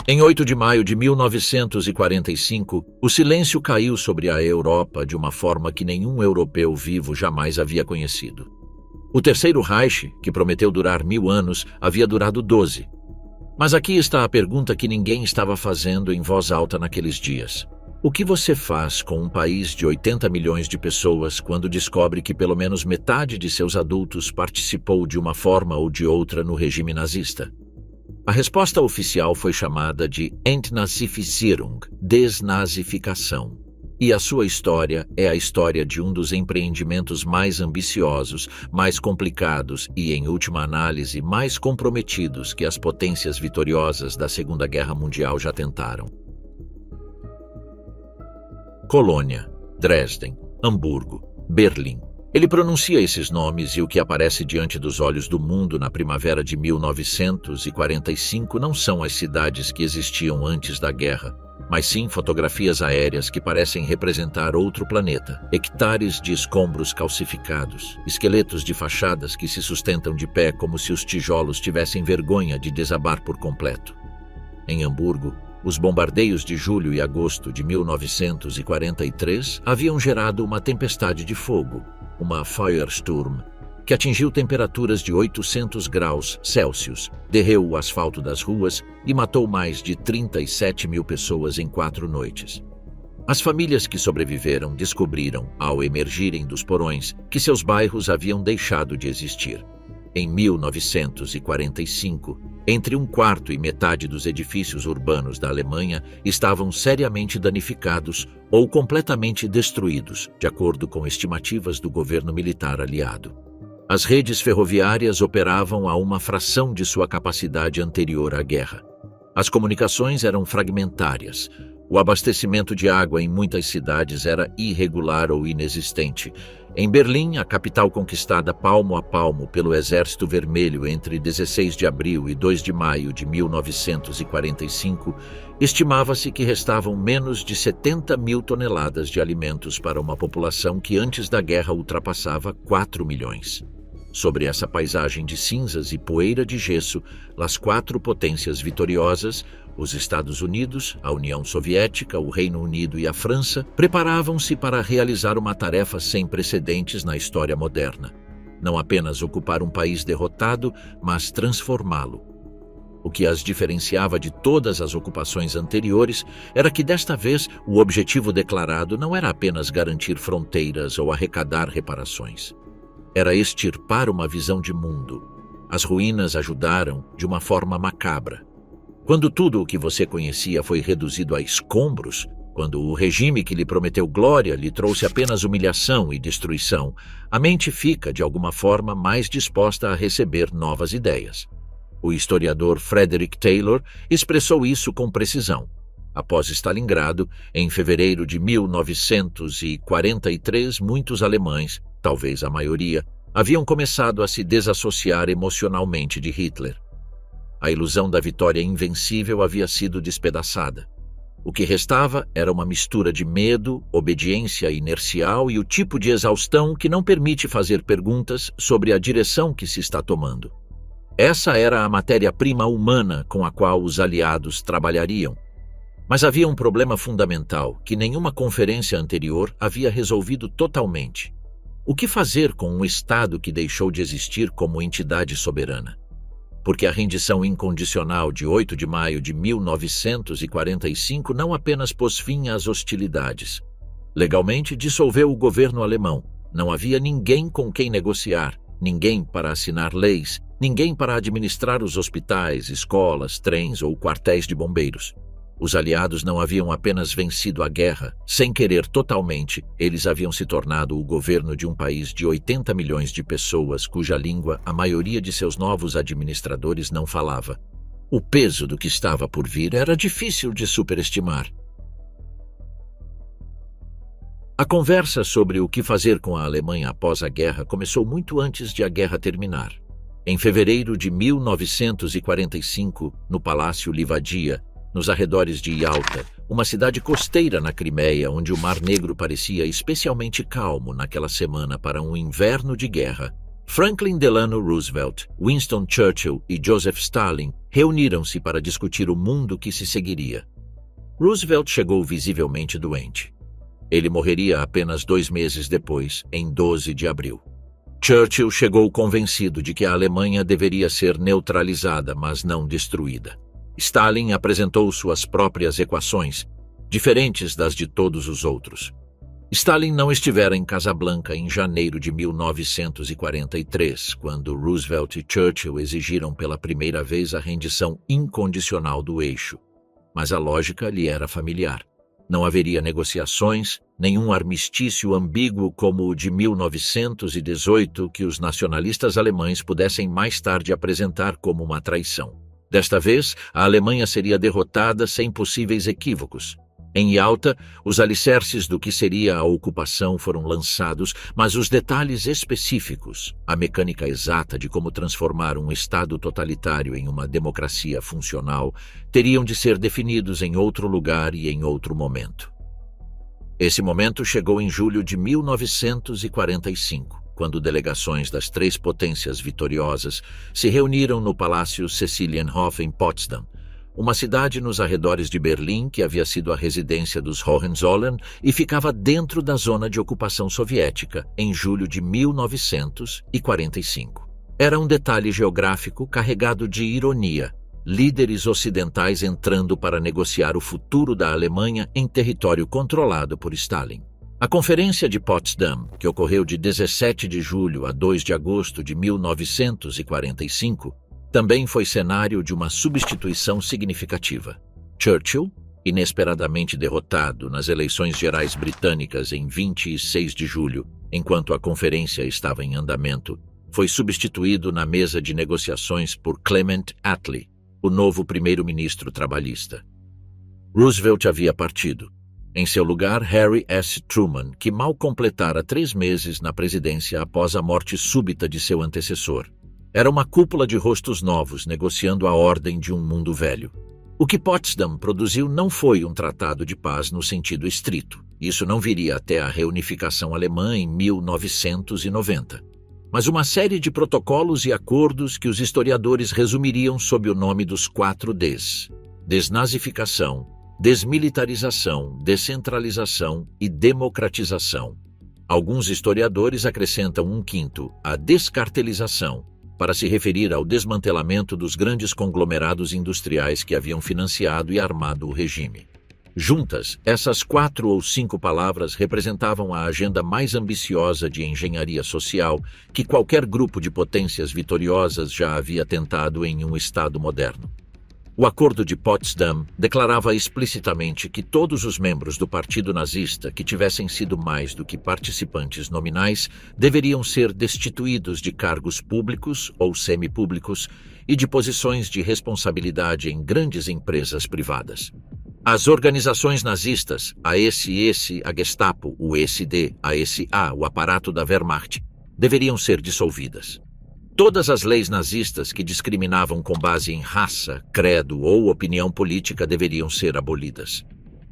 Em 8 de maio de 1945, o silêncio caiu sobre a Europa de uma forma que nenhum europeu vivo jamais havia conhecido. O Terceiro Reich, que prometeu durar 1000 anos, havia durado 12. Mas aqui está a pergunta que ninguém estava fazendo em voz alta naqueles dias. O que você faz com um país de 80 milhões de pessoas quando descobre que pelo menos metade de seus adultos participou de uma forma ou de outra no regime nazista? A resposta oficial foi chamada de Entnazifizierung, desnazificação. E a sua história é a história de um dos empreendimentos mais ambiciosos, mais complicados e, em última análise, mais comprometidos que as potências vitoriosas da Segunda Guerra Mundial já tentaram. Colônia, Dresden, Hamburgo, Berlim. Ele pronuncia esses nomes e o que aparece diante dos olhos do mundo na primavera de 1945 não são as cidades que existiam antes da guerra, mas sim fotografias aéreas que parecem representar outro planeta, hectares de escombros calcificados, esqueletos de fachadas que se sustentam de pé como se os tijolos tivessem vergonha de desabar por completo. Em Hamburgo, os bombardeios de julho e agosto de 1943 haviam gerado uma tempestade de fogo, uma Feuersturm, que atingiu temperaturas de 800 graus Celsius, derreu o asfalto das ruas e matou mais de 37 mil pessoas em 4 noites. As famílias que sobreviveram descobriram, ao emergirem dos porões, que seus bairros haviam deixado de existir. Em 1945, entre 1/4 e metade dos edifícios urbanos da Alemanha estavam seriamente danificados ou completamente destruídos, de acordo com estimativas do governo militar aliado. As redes ferroviárias operavam a uma fração de sua capacidade anterior à guerra. As comunicações eram fragmentárias. O abastecimento de água em muitas cidades era irregular ou inexistente. Em Berlim, a capital conquistada palmo a palmo pelo Exército Vermelho entre 16 de abril e 2 de maio de 1945, estimava-se que restavam menos de 70 mil toneladas de alimentos para uma população que antes da guerra ultrapassava 4 milhões. Sobre essa paisagem de cinzas e poeira de gesso, as 4 potências vitoriosas, os Estados Unidos, a União Soviética, o Reino Unido e a França, preparavam-se para realizar uma tarefa sem precedentes na história moderna. Não apenas ocupar um país derrotado, mas transformá-lo. O que as diferenciava de todas as ocupações anteriores era que desta vez o objetivo declarado não era apenas garantir fronteiras ou arrecadar reparações. Era extirpar uma visão de mundo. As ruínas ajudaram de uma forma macabra. Quando tudo o que você conhecia foi reduzido a escombros, quando o regime que lhe prometeu glória lhe trouxe apenas humilhação e destruição, a mente fica, de alguma forma, mais disposta a receber novas ideias. O historiador Frederick Taylor expressou isso com precisão. Após Stalingrado, em fevereiro de 1943, muitos alemães, talvez a maioria, haviam começado a se desassociar emocionalmente de Hitler. A ilusão da vitória invencível havia sido despedaçada. O que restava era uma mistura de medo, obediência inercial e o tipo de exaustão que não permite fazer perguntas sobre a direção que se está tomando. Essa era a matéria-prima humana com a qual os aliados trabalhariam. Mas havia um problema fundamental que nenhuma conferência anterior havia resolvido totalmente. O que fazer com um Estado que deixou de existir como entidade soberana? Porque a rendição incondicional de 8 de maio de 1945 não apenas pôs fim às hostilidades. Legalmente dissolveu o governo alemão. Não havia ninguém com quem negociar, ninguém para assinar leis, ninguém para administrar os hospitais, escolas, trens ou quartéis de bombeiros. Os aliados não haviam apenas vencido a guerra, sem querer totalmente, eles haviam se tornado o governo de um país de 80 milhões de pessoas cuja língua a maioria de seus novos administradores não falava. O peso do que estava por vir era difícil de superestimar. A conversa sobre o que fazer com a Alemanha após a guerra começou muito antes de a guerra terminar. Em fevereiro de 1945, no Palácio Livadia, nos arredores de Yalta, uma cidade costeira na Crimeia, onde o Mar Negro parecia especialmente calmo naquela semana para um inverno de guerra, Franklin Delano Roosevelt, Winston Churchill e Joseph Stalin reuniram-se para discutir o mundo que se seguiria. Roosevelt chegou visivelmente doente. Ele morreria apenas 2 meses depois, em 12 de abril. Churchill chegou convencido de que a Alemanha deveria ser neutralizada, mas não destruída. Stalin apresentou suas próprias equações, diferentes das de todos os outros. Stalin não estivera em Casablanca em janeiro de 1943, quando Roosevelt e Churchill exigiram pela primeira vez a rendição incondicional do eixo. Mas a lógica lhe era familiar. Não haveria negociações, nenhum armistício ambíguo como o de 1918 que os nacionalistas alemães pudessem mais tarde apresentar como uma traição. Desta vez, a Alemanha seria derrotada sem possíveis equívocos. Em Yalta, os alicerces do que seria a ocupação foram lançados, mas os detalhes específicos, a mecânica exata de como transformar um Estado totalitário em uma democracia funcional, teriam de ser definidos em outro lugar e em outro momento. Esse momento chegou em julho de 1945, quando delegações das 3 potências vitoriosas se reuniram no Palácio Cecilienhof em Potsdam, uma cidade nos arredores de Berlim que havia sido a residência dos Hohenzollern e ficava dentro da zona de ocupação soviética em julho de 1945. Era um detalhe geográfico carregado de ironia, líderes ocidentais entrando para negociar o futuro da Alemanha em território controlado por Stalin. A Conferência de Potsdam, que ocorreu de 17 de julho a 2 de agosto de 1945, também foi cenário de uma substituição significativa. Churchill, inesperadamente derrotado nas eleições gerais britânicas em 26 de julho, enquanto a conferência estava em andamento, foi substituído na mesa de negociações por Clement Attlee, o novo primeiro-ministro trabalhista. Roosevelt havia partido. Em seu lugar, Harry S. Truman, que mal completara 3 meses na presidência após a morte súbita de seu antecessor. Era uma cúpula de rostos novos negociando a ordem de um mundo velho. O que Potsdam produziu não foi um tratado de paz no sentido estrito. Isso não viria até a reunificação alemã em 1990. Mas uma série de protocolos e acordos que os historiadores resumiriam sob o nome dos 4 Ds: desnazificação, desmilitarização, descentralização e democratização. Alguns historiadores acrescentam um quinto, a descartelização, para se referir ao desmantelamento dos grandes conglomerados industriais que haviam financiado e armado o regime. Juntas, essas 4 ou 5 palavras representavam a agenda mais ambiciosa de engenharia social que qualquer grupo de potências vitoriosas já havia tentado em um Estado moderno. O Acordo de Potsdam declarava explicitamente que todos os membros do Partido Nazista que tivessem sido mais do que participantes nominais deveriam ser destituídos de cargos públicos ou semipúblicos e de posições de responsabilidade em grandes empresas privadas. As organizações nazistas, a SS, a Gestapo, o SD, a SA, o aparato da Wehrmacht, deveriam ser dissolvidas. Todas as leis nazistas que discriminavam com base em raça, credo ou opinião política deveriam ser abolidas.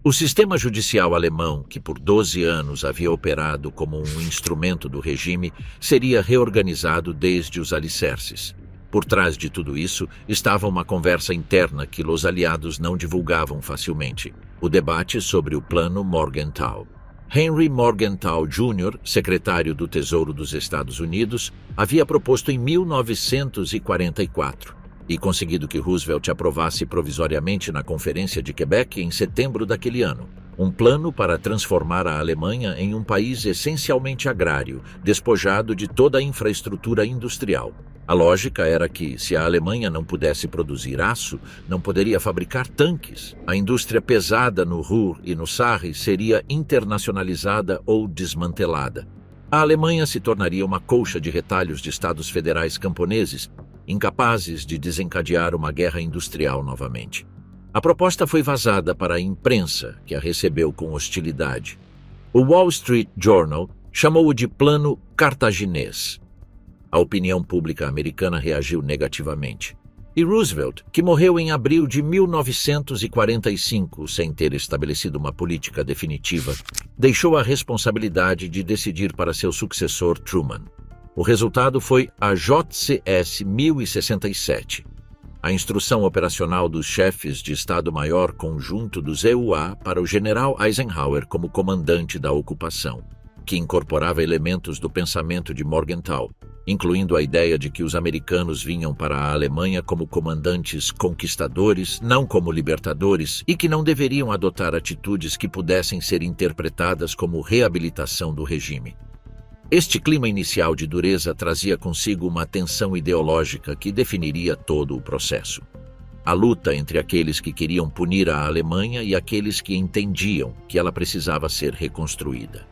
O sistema judicial alemão, que por 12 anos havia operado como um instrumento do regime, seria reorganizado desde os alicerces. Por trás de tudo isso estava uma conversa interna que os aliados não divulgavam facilmente: o debate sobre o Plano Morgenthau. Henry Morgenthau Jr., secretário do Tesouro dos Estados Unidos, havia proposto em 1944 e conseguido que Roosevelt aprovasse provisoriamente na Conferência de Quebec em setembro daquele ano, um plano para transformar a Alemanha em um país essencialmente agrário, despojado de toda a infraestrutura industrial. A lógica era que, se a Alemanha não pudesse produzir aço, não poderia fabricar tanques. A indústria pesada no Ruhr e no Sarre seria internacionalizada ou desmantelada. A Alemanha se tornaria uma colcha de retalhos de estados federais camponeses, incapazes de desencadear uma guerra industrial novamente. A proposta foi vazada para a imprensa, que a recebeu com hostilidade. O Wall Street Journal chamou-o de Plano Cartaginês. A opinião pública americana reagiu negativamente. E Roosevelt, que morreu em abril de 1945 sem ter estabelecido uma política definitiva, deixou a responsabilidade de decidir para seu sucessor Truman. O resultado foi a JCS 1067, a Instrução Operacional dos Chefes de Estado-Maior Conjunto dos EUA para o general Eisenhower como comandante da ocupação, que incorporava elementos do pensamento de Morgenthau, incluindo a ideia de que os americanos vinham para a Alemanha como comandantes conquistadores, não como libertadores, e que não deveriam adotar atitudes que pudessem ser interpretadas como reabilitação do regime. Este clima inicial de dureza trazia consigo uma tensão ideológica que definiria todo o processo. A luta entre aqueles que queriam punir a Alemanha e aqueles que entendiam que ela precisava ser reconstruída.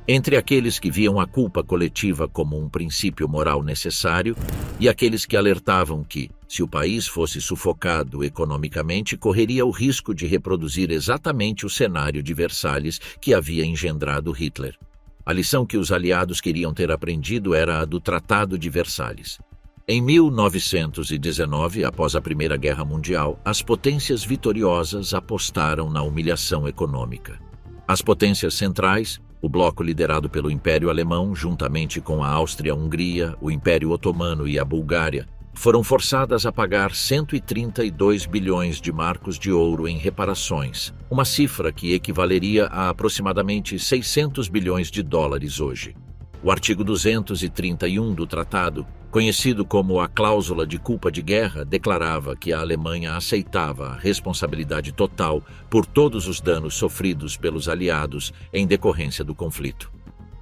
Entre aqueles que viam a culpa coletiva como um princípio moral necessário e aqueles que alertavam que, se o país fosse sufocado economicamente, correria o risco de reproduzir exatamente o cenário de Versalhes que havia engendrado Hitler. A lição que os aliados queriam ter aprendido era a do Tratado de Versalhes. Em 1919, após a Primeira Guerra Mundial, as potências vitoriosas apostaram na humilhação econômica. As potências centrais, o bloco liderado pelo Império Alemão, juntamente com a Áustria-Hungria, o Império Otomano e a Bulgária, foram forçadas a pagar 132 bilhões de marcos de ouro em reparações, uma cifra que equivaleria a aproximadamente 600 bilhões de dólares hoje. O artigo 231 do tratado, conhecido como a cláusula de culpa de guerra, declarava que a Alemanha aceitava a responsabilidade total por todos os danos sofridos pelos aliados em decorrência do conflito.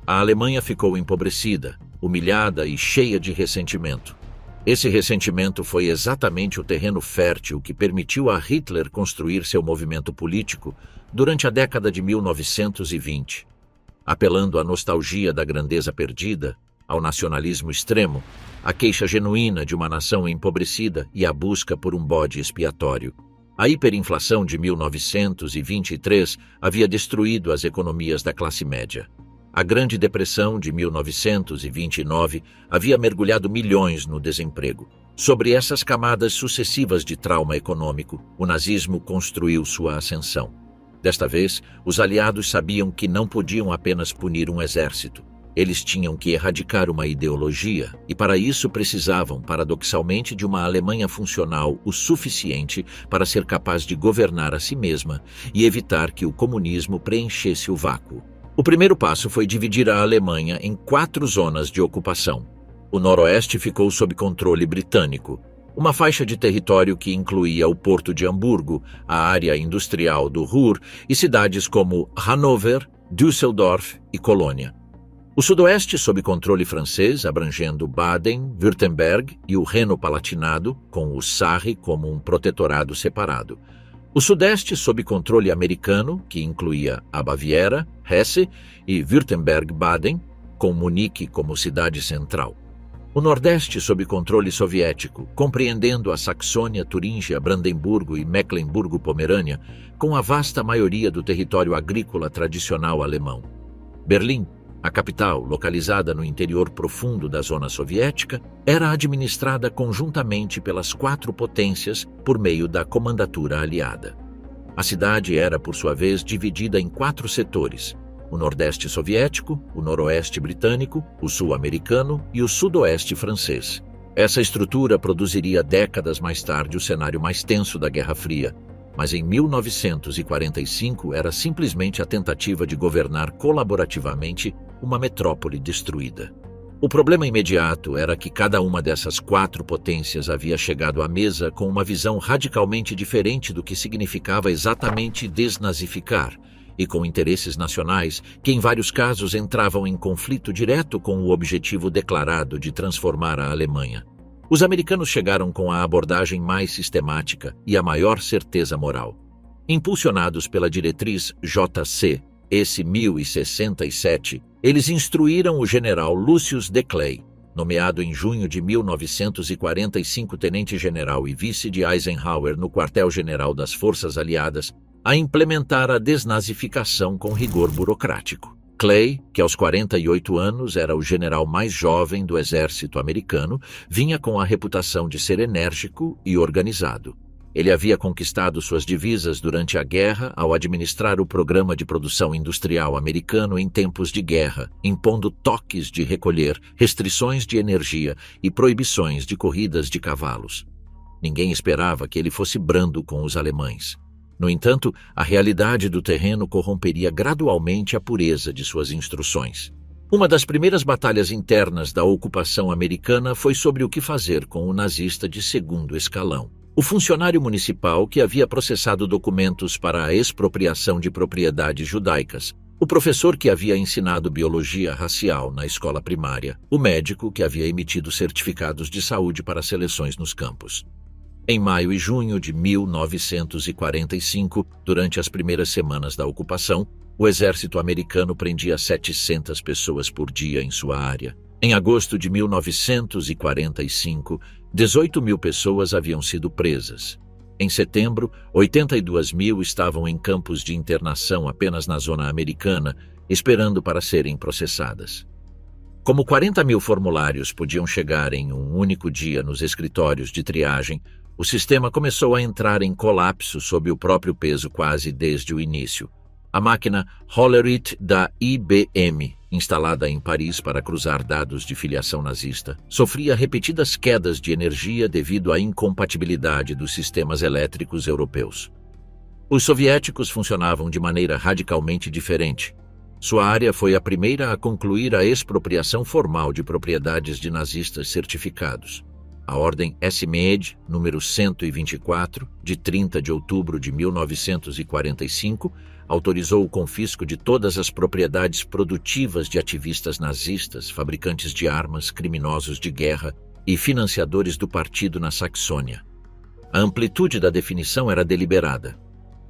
A Alemanha ficou empobrecida, humilhada e cheia de ressentimento. Esse ressentimento foi exatamente o terreno fértil que permitiu a Hitler construir seu movimento político durante a década de 1920. Apelando à nostalgia da grandeza perdida, ao nacionalismo extremo, à queixa genuína de uma nação empobrecida e à busca por um bode expiatório. A hiperinflação de 1923 havia destruído as economias da classe média. A Grande Depressão de 1929 havia mergulhado milhões no desemprego. Sobre essas camadas sucessivas de trauma econômico, o nazismo construiu sua ascensão. Desta vez, os aliados sabiam que não podiam apenas punir um exército. Eles tinham que erradicar uma ideologia e, para isso, precisavam, paradoxalmente, de uma Alemanha funcional o suficiente para ser capaz de governar a si mesma e evitar que o comunismo preenchesse o vácuo. O primeiro passo foi dividir a Alemanha em 4 zonas de ocupação. O noroeste ficou sob controle britânico, uma faixa de território que incluía o porto de Hamburgo, a área industrial do Ruhr e cidades como Hannover, Düsseldorf e Colônia. O sudoeste sob controle francês, abrangendo Baden, Württemberg e o Reno-Palatinado, com o Sarre como um protetorado separado. O sudeste sob controle americano, que incluía a Baviera, Hesse e Württemberg-Baden, com Munique como cidade central. O nordeste sob controle soviético, compreendendo a Saxônia, Turíngia, Brandemburgo e Mecklemburgo-Pomerânia, com a vasta maioria do território agrícola tradicional alemão. Berlim, a capital, localizada no interior profundo da zona soviética, era administrada conjuntamente pelas 4 potências por meio da comandatura aliada. A cidade era, por sua vez, dividida em 4 setores: o nordeste soviético, o noroeste britânico, o sul americano e o sudoeste francês. Essa estrutura produziria décadas mais tarde o cenário mais tenso da Guerra Fria, mas em 1945 era simplesmente a tentativa de governar colaborativamente uma metrópole destruída. O problema imediato era que cada uma dessas 4 potências havia chegado à mesa com uma visão radicalmente diferente do que significava exatamente desnazificar, e com interesses nacionais que em vários casos entravam em conflito direto com o objetivo declarado de transformar a Alemanha. Os americanos chegaram com a abordagem mais sistemática e a maior certeza moral. Impulsionados pela diretriz JC, esse 1067, eles instruíram o general Lucius de Clay, nomeado em junho de 1945 tenente-general e vice de Eisenhower no quartel-general das Forças Aliadas, a implementar a desnazificação com rigor burocrático. Clay, que aos 48 anos era o general mais jovem do exército americano, vinha com a reputação de ser enérgico e organizado. Ele havia conquistado suas divisas durante a guerra ao administrar o programa de produção industrial americano em tempos de guerra, impondo toques de recolher, restrições de energia e proibições de corridas de cavalos. Ninguém esperava que ele fosse brando com os alemães. No entanto, a realidade do terreno corromperia gradualmente a pureza de suas instruções. Uma das primeiras batalhas internas da ocupação americana foi sobre o que fazer com o nazista de segundo escalão. O funcionário municipal que havia processado documentos para a expropriação de propriedades judaicas, o professor que havia ensinado biologia racial na escola primária, o médico que havia emitido certificados de saúde para seleções nos campos. Em maio e junho de 1945, durante as primeiras semanas da ocupação, o exército americano prendia 700 pessoas por dia em sua área. Em agosto de 1945, 18 mil pessoas haviam sido presas. Em setembro, 82 mil estavam em campos de internação apenas na zona americana, esperando para serem processadas. Como 40 mil formulários podiam chegar em um único dia nos escritórios de triagem, o sistema começou a entrar em colapso sob o próprio peso quase desde o início. A máquina Hollerith da IBM, instalada em Paris para cruzar dados de filiação nazista, sofria repetidas quedas de energia devido à incompatibilidade dos sistemas elétricos europeus. Os soviéticos funcionavam de maneira radicalmente diferente. Sua área foi a primeira a concluir a expropriação formal de propriedades de nazistas certificados. A Ordem SMED, número 124, de 30 de outubro de 1945, autorizou o confisco de todas as propriedades produtivas de ativistas nazistas, fabricantes de armas, criminosos de guerra e financiadores do partido na Saxônia. A amplitude da definição era deliberada.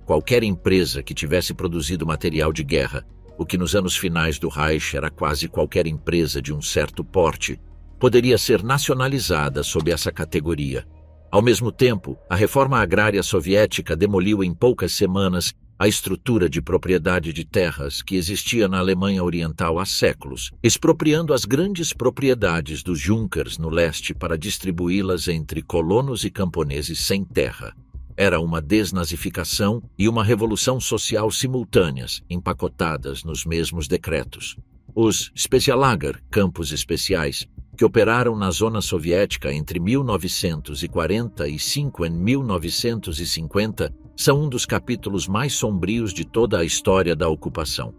Qualquer empresa que tivesse produzido material de guerra, o que nos anos finais do Reich era quase qualquer empresa de um certo porte, poderia ser nacionalizada sob essa categoria. Ao mesmo tempo, a reforma agrária soviética demoliu em poucas semanas a estrutura de propriedade de terras que existia na Alemanha Oriental há séculos, expropriando as grandes propriedades dos Junkers no leste para distribuí-las entre colonos e camponeses sem terra. Era uma desnazificação e uma revolução social simultâneas, empacotadas nos mesmos decretos. Os Speziallager, campos especiais, que operaram na zona soviética entre 1945 e 1950, são um dos capítulos mais sombrios de toda a história da ocupação.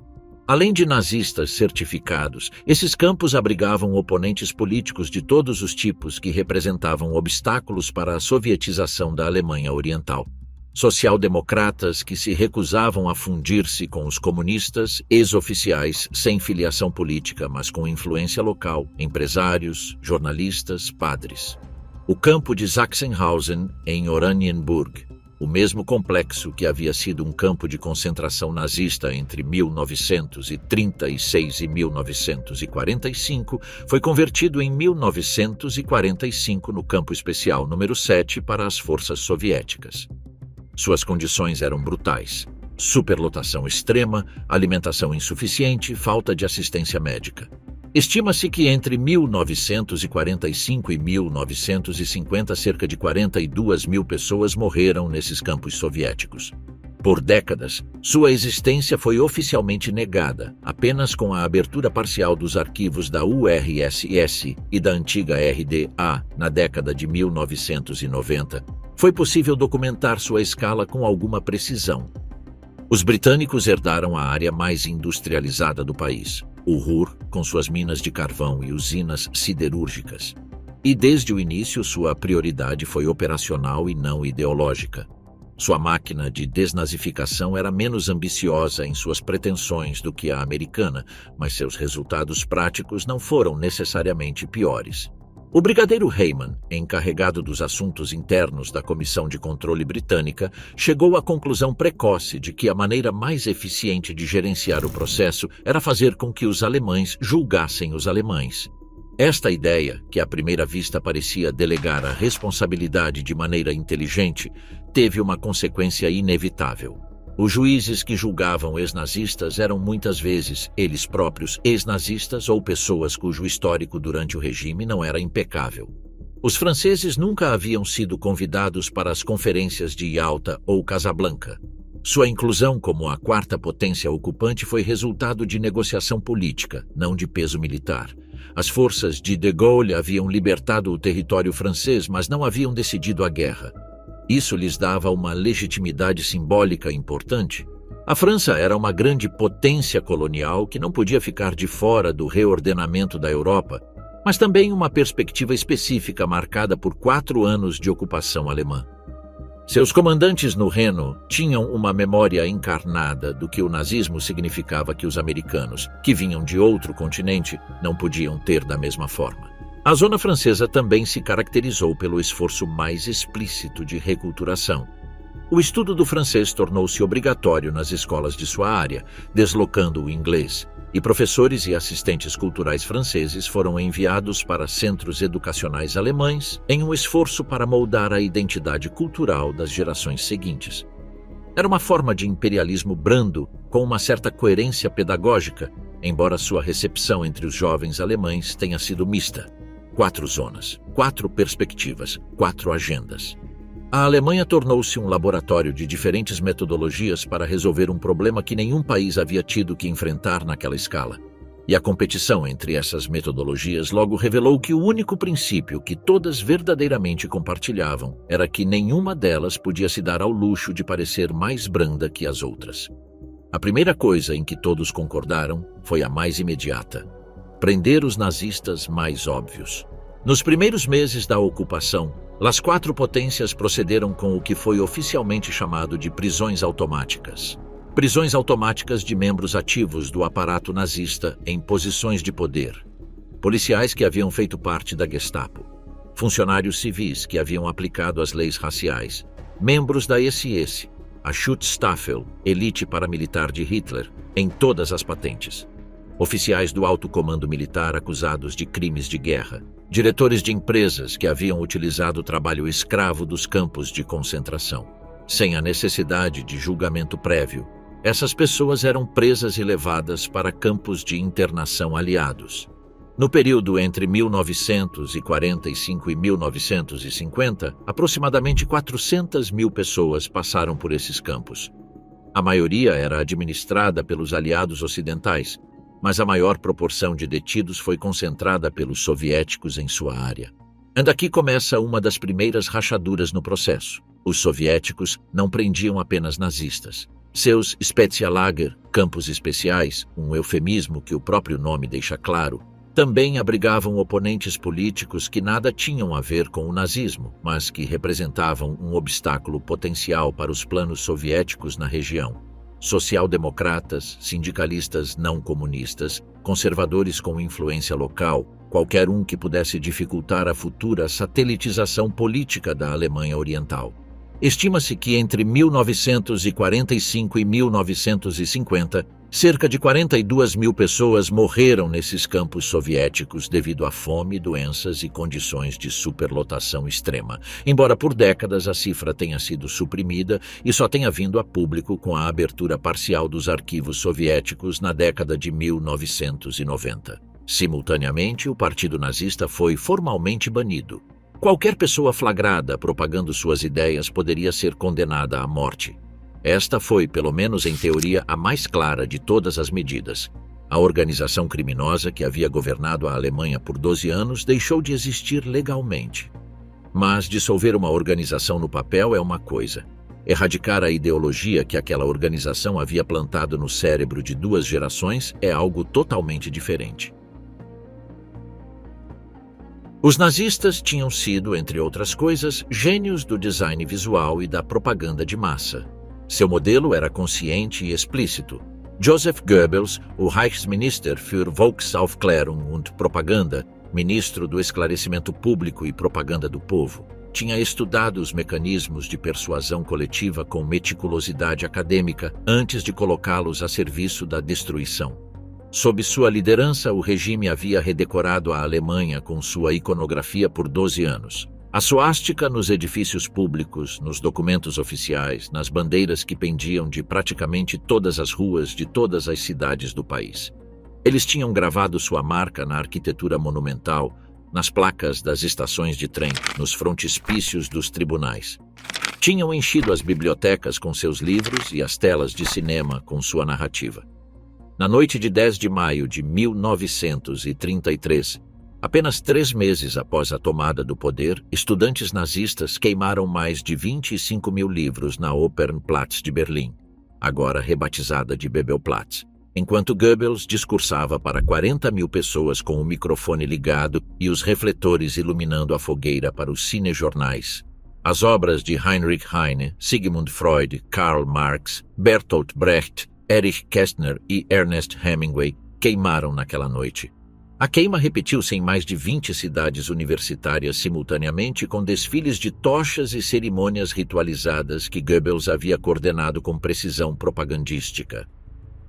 Além de nazistas certificados, esses campos abrigavam oponentes políticos de todos os tipos que representavam obstáculos para a sovietização da Alemanha Oriental. Social-democratas que se recusavam a fundir-se com os comunistas, ex-oficiais sem filiação política, mas com influência local, empresários, jornalistas, padres. O campo de Sachsenhausen, em Oranienburg, o mesmo complexo que havia sido um campo de concentração nazista entre 1936 e 1945, foi convertido em 1945 no campo especial número 7 para as forças soviéticas. Suas condições eram brutais: superlotação extrema, alimentação insuficiente, falta de assistência médica. Estima-se que entre 1945 e 1950 cerca de 42 mil pessoas morreram nesses campos soviéticos. Por décadas, sua existência foi oficialmente negada. Apenas com a abertura parcial dos arquivos da URSS e da antiga RDA na década de 1990, foi possível documentar sua escala com alguma precisão. Os britânicos herdaram a área mais industrializada do país, o Ruhr, com suas minas de carvão e usinas siderúrgicas. E desde o início sua prioridade foi operacional e não ideológica. Sua máquina de desnazificação era menos ambiciosa em suas pretensões do que a americana, mas seus resultados práticos não foram necessariamente piores. O brigadeiro Heymann, encarregado dos assuntos internos da Comissão de Controle Britânica, chegou à conclusão precoce de que a maneira mais eficiente de gerenciar o processo era fazer com que os alemães julgassem os alemães. Esta ideia, que à primeira vista parecia delegar a responsabilidade de maneira inteligente, teve uma consequência inevitável. Os juízes que julgavam ex-nazistas eram muitas vezes, eles próprios, ex-nazistas ou pessoas cujo histórico durante o regime não era impecável. Os franceses nunca haviam sido convidados para as conferências de Yalta ou Casablanca. Sua inclusão como a quarta potência ocupante foi resultado de negociação política, não de peso militar. As forças de De Gaulle haviam libertado o território francês, mas não haviam decidido a guerra. Isso lhes dava uma legitimidade simbólica importante. A França era uma grande potência colonial que não podia ficar de fora do reordenamento da Europa, mas também uma perspectiva específica marcada por 4 anos de ocupação alemã. Seus comandantes no Reno tinham uma memória encarnada do que o nazismo significava que os americanos, que vinham de outro continente, não podiam ter da mesma forma. A zona francesa também se caracterizou pelo esforço mais explícito de reculturação. O estudo do francês tornou-se obrigatório nas escolas de sua área, deslocando o inglês, e professores e assistentes culturais franceses foram enviados para centros educacionais alemães em um esforço para moldar a identidade cultural das gerações seguintes. Era uma forma de imperialismo brando com uma certa coerência pedagógica, embora sua recepção entre os jovens alemães tenha sido mista. 4 zonas, 4 perspectivas, 4 agendas. A Alemanha tornou-se um laboratório de diferentes metodologias para resolver um problema que nenhum país havia tido que enfrentar naquela escala. E a competição entre essas metodologias logo revelou que o único princípio que todas verdadeiramente compartilhavam era que nenhuma delas podia se dar ao luxo de parecer mais branda que as outras. A primeira coisa em que todos concordaram foi a mais imediata: prender os nazistas mais óbvios. Nos primeiros meses da ocupação, as 4 potências procederam com o que foi oficialmente chamado de prisões automáticas. Prisões automáticas de membros ativos do aparato nazista em posições de poder. Policiais que haviam feito parte da Gestapo. Funcionários civis que haviam aplicado as leis raciais. Membros da SS, a Schutzstaffel, elite paramilitar de Hitler, em todas as patentes. Oficiais do alto comando militar acusados de crimes de guerra. Diretores de empresas que haviam utilizado o trabalho escravo dos campos de concentração. Sem a necessidade de julgamento prévio, essas pessoas eram presas e levadas para campos de internação aliados. No período entre 1945 e 1950, aproximadamente 400 mil pessoas passaram por esses campos. A maioria era administrada pelos aliados ocidentais, mas a maior proporção de detidos foi concentrada pelos soviéticos em sua área. E aqui começa uma das primeiras rachaduras no processo. Os soviéticos não prendiam apenas nazistas. Seus Speziallager, campos especiais, um eufemismo que o próprio nome deixa claro, também abrigavam oponentes políticos que nada tinham a ver com o nazismo, mas que representavam um obstáculo potencial para os planos soviéticos na região. Social-democratas, sindicalistas não comunistas, conservadores com influência local, qualquer um que pudesse dificultar a futura satelitização política da Alemanha Oriental. Estima-se que entre 1945 e 1950, cerca de 42 mil pessoas morreram nesses campos soviéticos devido à fome, doenças e condições de superlotação extrema, embora por décadas a cifra tenha sido suprimida e só tenha vindo a público com a abertura parcial dos arquivos soviéticos na década de 1990. Simultaneamente, o Partido Nazista foi formalmente banido. Qualquer pessoa flagrada propagando suas ideias poderia ser condenada à morte. Esta foi, pelo menos em teoria, a mais clara de todas as medidas. A organização criminosa que havia governado a Alemanha por 12 anos deixou de existir legalmente. Mas dissolver uma organização no papel é uma coisa. Erradicar a ideologia que aquela organização havia plantado no cérebro de 2 gerações é algo totalmente diferente. Os nazistas tinham sido, entre outras coisas, gênios do design visual e da propaganda de massa. Seu modelo era consciente e explícito. Joseph Goebbels, o Reichsminister für Volksaufklärung und Propaganda, ministro do esclarecimento público e propaganda do povo, tinha estudado os mecanismos de persuasão coletiva com meticulosidade acadêmica antes de colocá-los a serviço da destruição. Sob sua liderança, o regime havia redecorado a Alemanha com sua iconografia por 12 anos. A suástica nos edifícios públicos, nos documentos oficiais, nas bandeiras que pendiam de praticamente todas as ruas de todas as cidades do país. Eles tinham gravado sua marca na arquitetura monumental, nas placas das estações de trem, nos frontispícios dos tribunais. Tinham enchido as bibliotecas com seus livros e as telas de cinema com sua narrativa. Na noite de 10 de maio de 1933, apenas 3 meses após a tomada do poder, estudantes nazistas queimaram mais de 25 mil livros na Opernplatz de Berlim, agora rebatizada de Bebelplatz, enquanto Goebbels discursava para 40 mil pessoas com o microfone ligado e os refletores iluminando a fogueira para os cinejornais. As obras de Heinrich Heine, Sigmund Freud, Karl Marx, Bertolt Brecht, Erich Kästner e Ernest Hemingway queimaram naquela noite. A queima repetiu-se em mais de 20 cidades universitárias simultaneamente, com desfiles de tochas e cerimônias ritualizadas que Goebbels havia coordenado com precisão propagandística.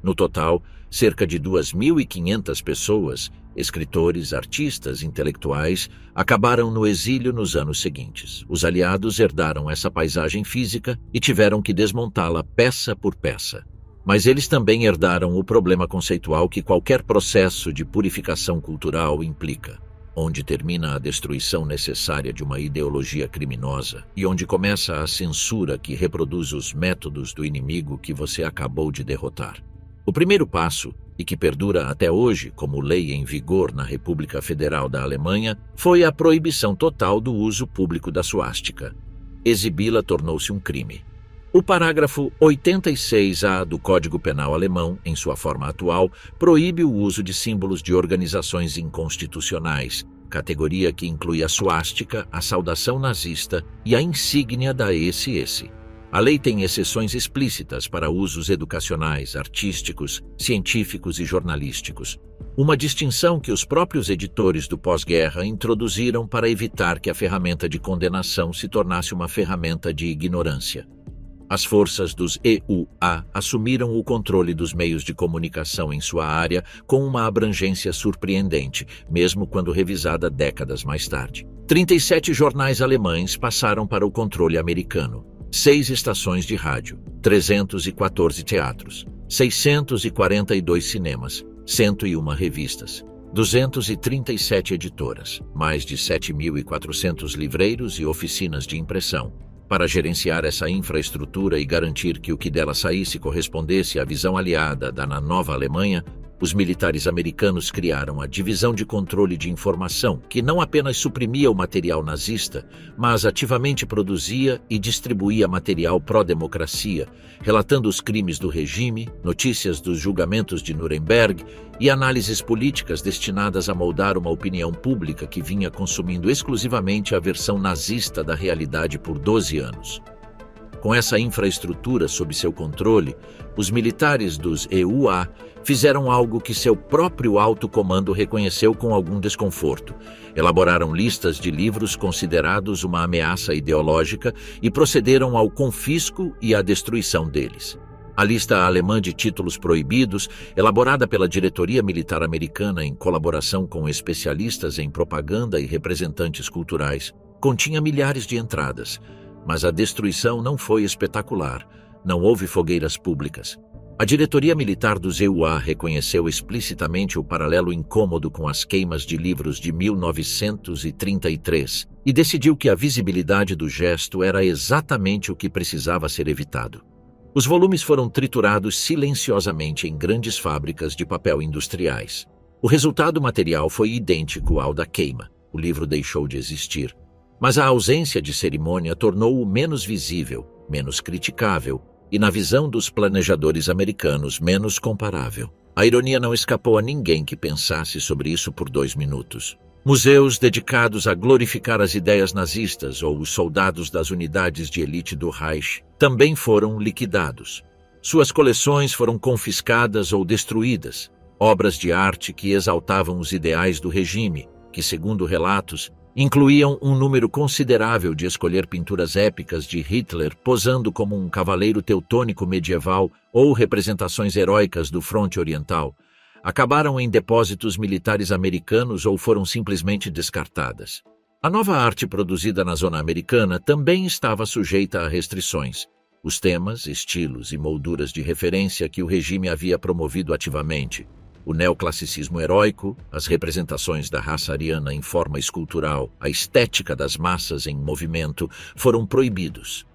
No total, cerca de 2.500 pessoas, escritores, artistas, intelectuais, acabaram no exílio nos anos seguintes. Os aliados herdaram essa paisagem física e tiveram que desmontá-la peça por peça. Mas eles também herdaram o problema conceitual que qualquer processo de purificação cultural implica, onde termina a destruição necessária de uma ideologia criminosa e onde começa a censura que reproduz os métodos do inimigo que você acabou de derrotar. O primeiro passo, e que perdura até hoje como lei em vigor na República Federal da Alemanha, foi a proibição total do uso público da suástica. Exibi-la tornou-se um crime. O parágrafo 86A do Código Penal alemão, em sua forma atual, proíbe o uso de símbolos de organizações inconstitucionais, categoria que inclui a suástica, a saudação nazista e a insígnia da SS. A lei tem exceções explícitas para usos educacionais, artísticos, científicos e jornalísticos. Uma distinção que os próprios editores do pós-guerra introduziram para evitar que a ferramenta de condenação se tornasse uma ferramenta de ignorância. As forças dos EUA assumiram o controle dos meios de comunicação em sua área com uma abrangência surpreendente, mesmo quando revisada décadas mais tarde. 37 jornais alemães passaram para o controle americano. 6 estações de rádio, 314 teatros, 642 cinemas, 101 revistas, 237 editoras, mais de 7.400 livreiros e oficinas de impressão. Para gerenciar essa infraestrutura e garantir que o que dela saísse correspondesse à visão aliada da nova Alemanha, os militares americanos criaram a Divisão de Controle de Informação, que não apenas suprimia o material nazista, mas ativamente produzia e distribuía material pró-democracia, relatando os crimes do regime, notícias dos julgamentos de Nuremberg e análises políticas destinadas a moldar uma opinião pública que vinha consumindo exclusivamente a versão nazista da realidade por 12 anos. Com essa infraestrutura sob seu controle, os militares dos EUA fizeram algo que seu próprio alto comando reconheceu com algum desconforto. Elaboraram listas de livros considerados uma ameaça ideológica e procederam ao confisco e à destruição deles. A lista alemã de títulos proibidos, elaborada pela diretoria militar americana em colaboração com especialistas em propaganda e representantes culturais, continha milhares de entradas. Mas a destruição não foi espetacular, não houve fogueiras públicas. A diretoria militar dos EUA reconheceu explicitamente o paralelo incômodo com as queimas de livros de 1933 e decidiu que a visibilidade do gesto era exatamente o que precisava ser evitado. Os volumes foram triturados silenciosamente em grandes fábricas de papel industriais. O resultado material foi idêntico ao da queima. O livro deixou de existir. Mas a ausência de cerimônia tornou-o menos visível, menos criticável e, na visão dos planejadores americanos, menos comparável. A ironia não escapou a ninguém que pensasse sobre isso por 2 minutos. Museus dedicados a glorificar as ideias nazistas ou os soldados das unidades de elite do Reich também foram liquidados. Suas coleções foram confiscadas ou destruídas. Obras de arte que exaltavam os ideais do regime, que, segundo relatos, incluíam um número considerável de escolher pinturas épicas de Hitler posando como um cavaleiro teutônico medieval ou representações heróicas do fronte oriental, acabaram em depósitos militares americanos ou foram simplesmente descartadas. A nova arte produzida na zona americana também estava sujeita a restrições. Os temas, estilos e molduras de referência que o regime havia promovido ativamente, O neoclassicismo heróico, as representações da raça ariana em forma escultural, a estética das massas em movimento foram proibidos.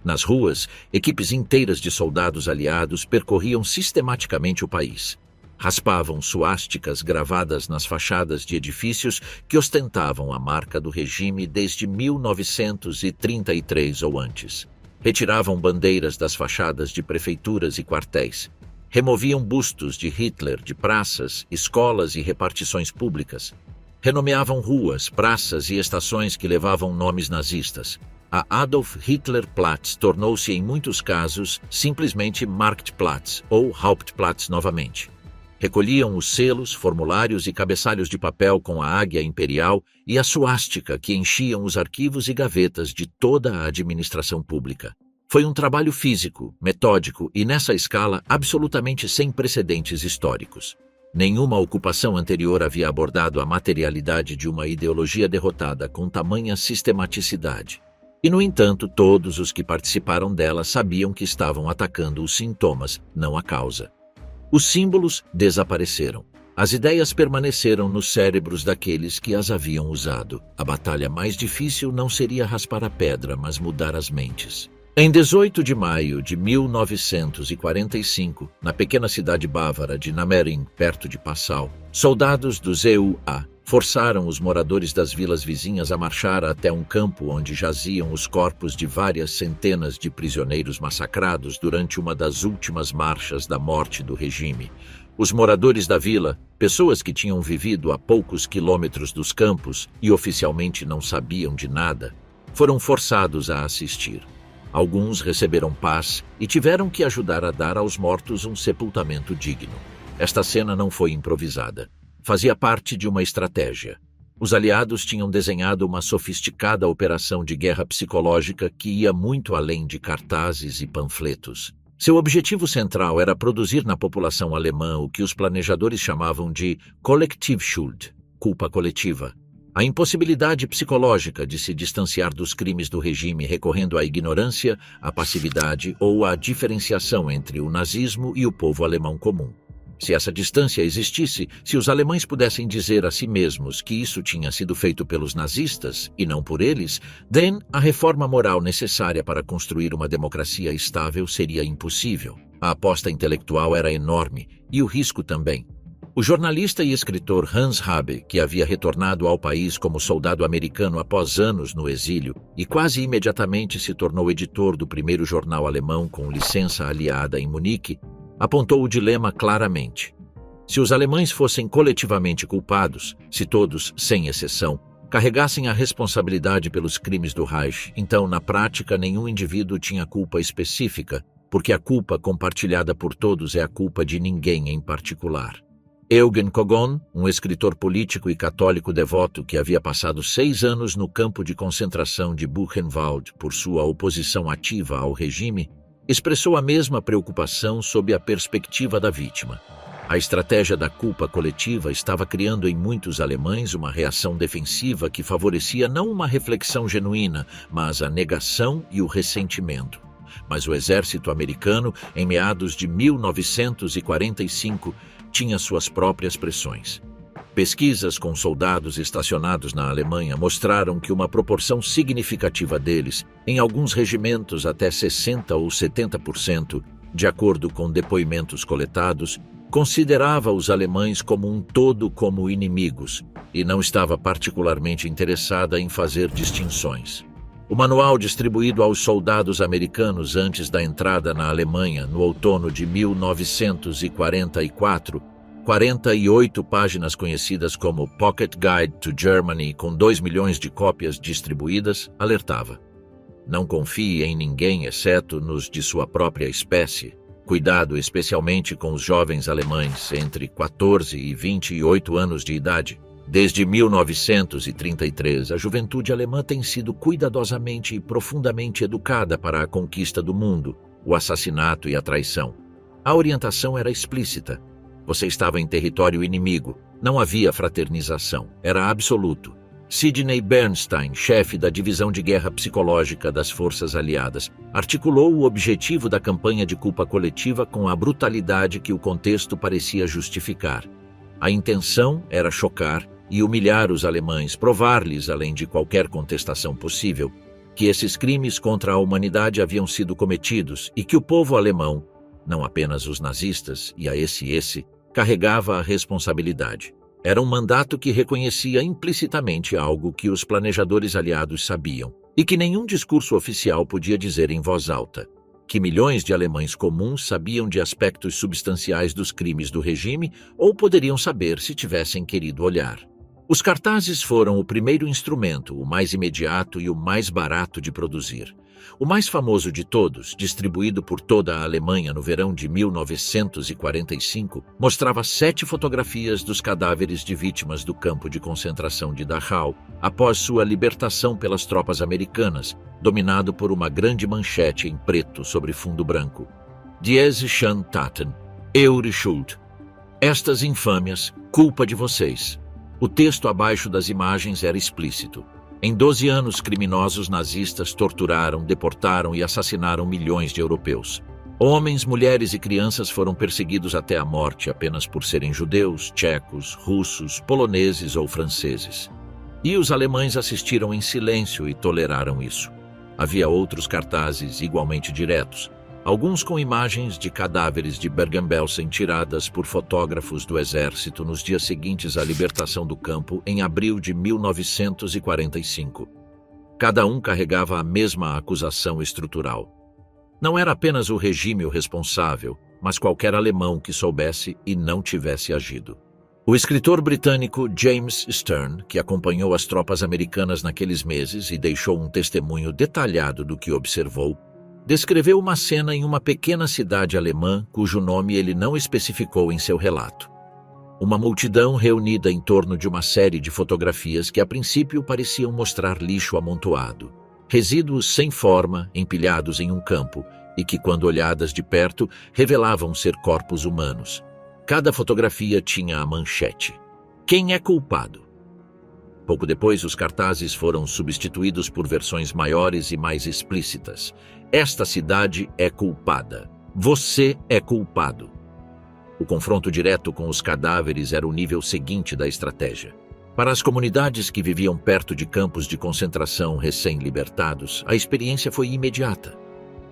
Nas ruas, equipes inteiras de soldados aliados percorriam sistematicamente o país. Raspavam suásticas gravadas nas fachadas de edifícios que ostentavam a marca do regime desde 1933 ou antes. Retiravam bandeiras das fachadas de prefeituras e quartéis. Removiam bustos de Hitler de praças, escolas e repartições públicas. Renomeavam ruas, praças e estações que levavam nomes nazistas. A Adolf Hitler Platz tornou-se, em muitos casos, simplesmente Marktplatz ou Hauptplatz novamente. Recolhiam os selos, formulários e cabeçalhos de papel com a águia imperial e a suástica que enchiam os arquivos e gavetas de toda a administração pública. Foi um trabalho físico, metódico e, nessa escala, absolutamente sem precedentes históricos. Nenhuma ocupação anterior havia abordado a materialidade de uma ideologia derrotada com tamanha sistematicidade. E, no entanto, todos os que participaram dela sabiam que estavam atacando os sintomas, não a causa. Os símbolos desapareceram. As ideias permaneceram nos cérebros daqueles que as haviam usado. A batalha mais difícil não seria raspar a pedra, mas mudar as mentes. Em 18 de maio de 1945, na pequena cidade bávara de Nammering, perto de Passau, soldados do ZUA forçaram os moradores das vilas vizinhas a marchar até um campo onde jaziam os corpos de várias centenas de prisioneiros massacrados durante uma das últimas marchas da morte do regime. Os moradores da vila, pessoas que tinham vivido a poucos quilômetros dos campos e oficialmente não sabiam de nada, foram forçados a assistir. Alguns receberam paz e tiveram que ajudar a dar aos mortos um sepultamento digno. Esta cena não foi improvisada. Fazia parte de uma estratégia. Os aliados tinham desenhado uma sofisticada operação de guerra psicológica que ia muito além de cartazes e panfletos. Seu objetivo central era produzir na população alemã o que os planejadores chamavam de Kollektivschuld, culpa coletiva. A impossibilidade psicológica de se distanciar dos crimes do regime recorrendo à ignorância, à passividade ou à diferenciação entre o nazismo e o povo alemão comum. Se essa distância existisse, se os alemães pudessem dizer a si mesmos que isso tinha sido feito pelos nazistas e não por eles, then a reforma moral necessária para construir uma democracia estável seria impossível. A aposta intelectual era enorme e o risco também. O jornalista e escritor Hans Habe, que havia retornado ao país como soldado americano após anos no exílio e quase imediatamente se tornou editor do primeiro jornal alemão com licença aliada em Munique, apontou o dilema claramente. Se os alemães fossem coletivamente culpados, se todos, sem exceção, carregassem a responsabilidade pelos crimes do Reich, então, na prática, nenhum indivíduo tinha culpa específica, porque a culpa compartilhada por todos é a culpa de ninguém em particular. Eugen Kogon, um escritor político e católico devoto que havia passado 6 anos no campo de concentração de Buchenwald por sua oposição ativa ao regime, expressou a mesma preocupação sob a perspectiva da vítima. A estratégia da culpa coletiva estava criando em muitos alemães uma reação defensiva que favorecia não uma reflexão genuína, mas a negação e o ressentimento. Mas o exército americano, em meados de 1945, tinha suas próprias pressões. Pesquisas com soldados estacionados na Alemanha mostraram que uma proporção significativa deles, em alguns regimentos até 60% ou 70%, de acordo com depoimentos coletados, considerava os alemães como um todo como inimigos e não estava particularmente interessada em fazer distinções. O manual distribuído aos soldados americanos antes da entrada na Alemanha, no outono de 1944, 48 páginas conhecidas como Pocket Guide to Germany, com 2 milhões de cópias distribuídas, alertava: não confie em ninguém exceto nos de sua própria espécie. Cuidado especialmente com os jovens alemães entre 14 e 28 anos de idade. Desde 1933, a juventude alemã tem sido cuidadosamente e profundamente educada para a conquista do mundo, o assassinato e a traição. A orientação era explícita. Você estava em território inimigo. Não havia fraternização. Era absoluto. Sidney Bernstein, chefe da Divisão de Guerra Psicológica das Forças Aliadas, articulou o objetivo da campanha de culpa coletiva com a brutalidade que o contexto parecia justificar. A intenção era chocar e humilhar os alemães, provar-lhes, além de qualquer contestação possível, que esses crimes contra a humanidade haviam sido cometidos e que o povo alemão, não apenas os nazistas e a esse, carregava a responsabilidade. Era um mandato que reconhecia implicitamente algo que os planejadores aliados sabiam e que nenhum discurso oficial podia dizer em voz alta: que milhões de alemães comuns sabiam de aspectos substanciais dos crimes do regime ou poderiam saber se tivessem querido olhar. Os cartazes foram o primeiro instrumento, o mais imediato e o mais barato de produzir. O mais famoso de todos, distribuído por toda a Alemanha no verão de 1945, mostrava 7 fotografias dos cadáveres de vítimas do campo de concentração de Dachau, após sua libertação pelas tropas americanas, dominado por uma grande manchete em preto sobre fundo branco. Diese Schandtaten, eure Schuld. Estas infâmias, culpa de vocês. O texto abaixo das imagens era explícito. Em 12 anos, criminosos nazistas torturaram, deportaram e assassinaram milhões de europeus. Homens, mulheres e crianças foram perseguidos até a morte apenas por serem judeus, tchecos, russos, poloneses ou franceses. E os alemães assistiram em silêncio e toleraram isso. Havia outros cartazes igualmente diretos, alguns com imagens de cadáveres de Bergen-Belsen tiradas por fotógrafos do exército nos dias seguintes à libertação do campo em abril de 1945. Cada um carregava a mesma acusação estrutural. Não era apenas o regime o responsável, mas qualquer alemão que soubesse e não tivesse agido. O escritor britânico James Stern, que acompanhou as tropas americanas naqueles meses e deixou um testemunho detalhado do que observou, descreveu uma cena em uma pequena cidade alemã cujo nome ele não especificou em seu relato. Uma multidão reunida em torno de uma série de fotografias que a princípio pareciam mostrar lixo amontoado, resíduos sem forma empilhados em um campo e que, quando olhadas de perto, revelavam ser corpos humanos. Cada fotografia tinha a manchete: quem é culpado? Pouco depois, os cartazes foram substituídos por versões maiores e mais explícitas. Esta cidade é culpada. Você é culpado. O confronto direto com os cadáveres era o nível seguinte da estratégia. Para as comunidades que viviam perto de campos de concentração recém-libertados, a experiência foi imediata.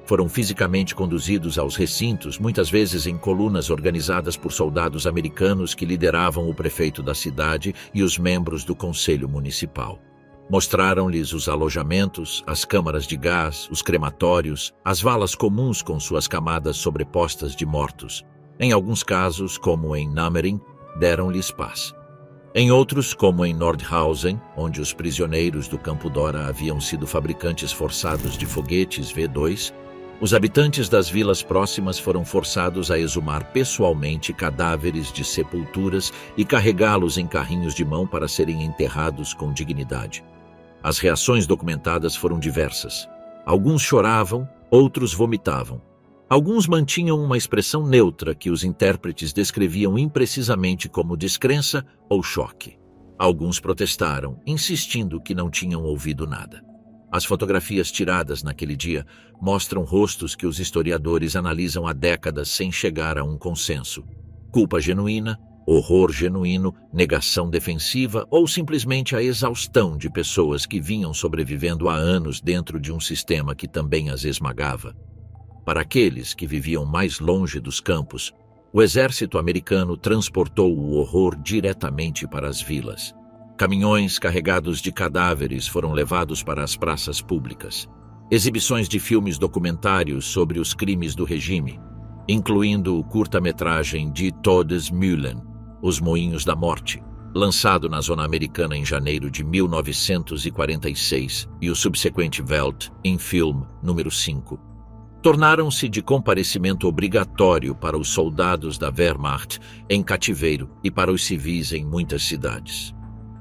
Foram fisicamente conduzidos aos recintos, muitas vezes em colunas organizadas por soldados americanos que lideravam o prefeito da cidade e os membros do conselho municipal. Mostraram-lhes os alojamentos, as câmaras de gás, os crematórios, as valas comuns com suas camadas sobrepostas de mortos. Em alguns casos, como em Nammering, deram-lhes paz. Em outros, como em Nordhausen, onde os prisioneiros do Campo Dora haviam sido fabricantes forçados de foguetes V2, os habitantes das vilas próximas foram forçados a exumar pessoalmente cadáveres de sepulturas e carregá-los em carrinhos de mão para serem enterrados com dignidade. As reações documentadas foram diversas. Alguns choravam, outros vomitavam. Alguns mantinham uma expressão neutra que os intérpretes descreviam imprecisamente como descrença ou choque. Alguns protestaram, insistindo que não tinham ouvido nada. As fotografias tiradas naquele dia mostram rostos que os historiadores analisam há décadas sem chegar a um consenso. Culpa genuína, horror genuíno, negação defensiva ou simplesmente a exaustão de pessoas que vinham sobrevivendo há anos dentro de um sistema que também as esmagava. Para aqueles que viviam mais longe dos campos, o exército americano transportou o horror diretamente para as vilas. Caminhões carregados de cadáveres foram levados para as praças públicas. Exibições de filmes documentários sobre os crimes do regime, incluindo o curta-metragem Die Todesmühlen, Os Moinhos da Morte, lançado na zona americana em janeiro de 1946, e o subsequente Welt em Film número 5, tornaram-se de comparecimento obrigatório para os soldados da Wehrmacht em cativeiro e para os civis em muitas cidades.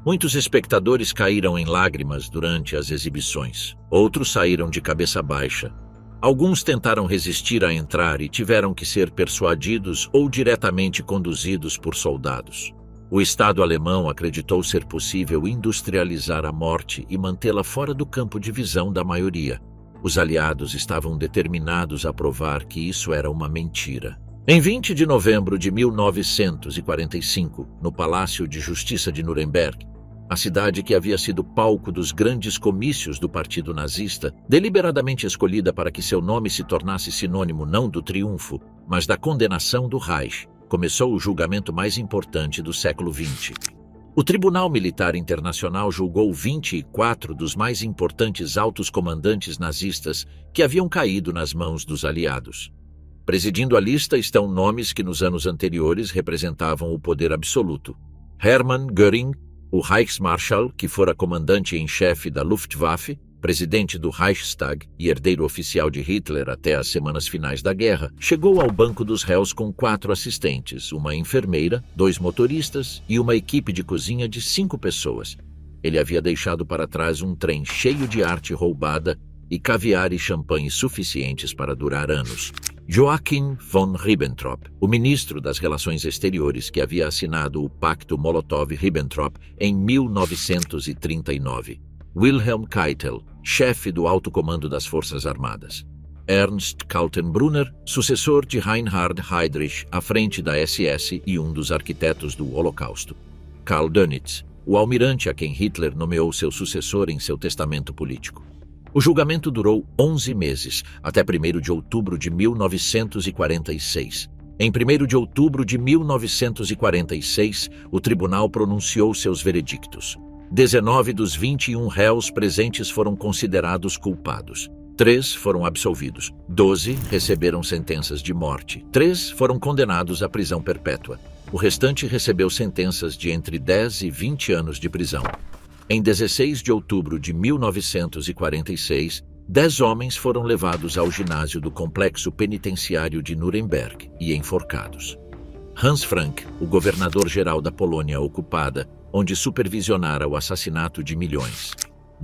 Muitos espectadores caíram em lágrimas durante as exibições. Outros saíram de cabeça baixa. Alguns tentaram resistir a entrar e tiveram que ser persuadidos ou diretamente conduzidos por soldados. O Estado alemão acreditou ser possível industrializar a morte e mantê-la fora do campo de visão da maioria. Os aliados estavam determinados a provar que isso era uma mentira. Em 20 de novembro de 1945, no Palácio de Justiça de Nuremberg, a cidade que havia sido palco dos grandes comícios do Partido Nazista, deliberadamente escolhida para que seu nome se tornasse sinônimo não do triunfo, mas da condenação do Reich, começou o julgamento mais importante do século XX. O Tribunal Militar Internacional julgou 24 dos mais importantes altos comandantes nazistas que haviam caído nas mãos dos aliados. Presidindo a lista estão nomes que nos anos anteriores representavam o poder absoluto. Hermann Göring, o Reichsmarschall, que fora comandante em chefe da Luftwaffe, presidente do Reichstag e herdeiro oficial de Hitler até as semanas finais da guerra, chegou ao banco dos réus com 4 assistentes, uma enfermeira, 2 motoristas e uma equipe de cozinha de 5 pessoas. Ele havia deixado para trás um trem cheio de arte roubada e caviar e champanhe suficientes para durar anos. Joachim von Ribbentrop, o ministro das Relações Exteriores que havia assinado o Pacto Molotov-Ribbentrop em 1939. Wilhelm Keitel, chefe do alto comando das Forças Armadas. Ernst Kaltenbrunner, sucessor de Reinhard Heydrich à frente da SS e um dos arquitetos do Holocausto. Karl Dönitz, o almirante a quem Hitler nomeou seu sucessor em seu testamento político. O julgamento durou 11 meses, até 1º de outubro de 1946. Em 1º de outubro de 1946, o tribunal pronunciou seus veredictos. 19 dos 21 réus presentes foram considerados culpados. 3 foram absolvidos. 12 receberam sentenças de morte. 3 foram condenados à prisão perpétua. O restante recebeu sentenças de entre 10 e 20 anos de prisão. Em 16 de outubro de 1946, 10 homens foram levados ao ginásio do complexo penitenciário de Nuremberg e enforcados. Hans Frank, o governador-geral da Polônia ocupada, onde supervisionara o assassinato de milhões.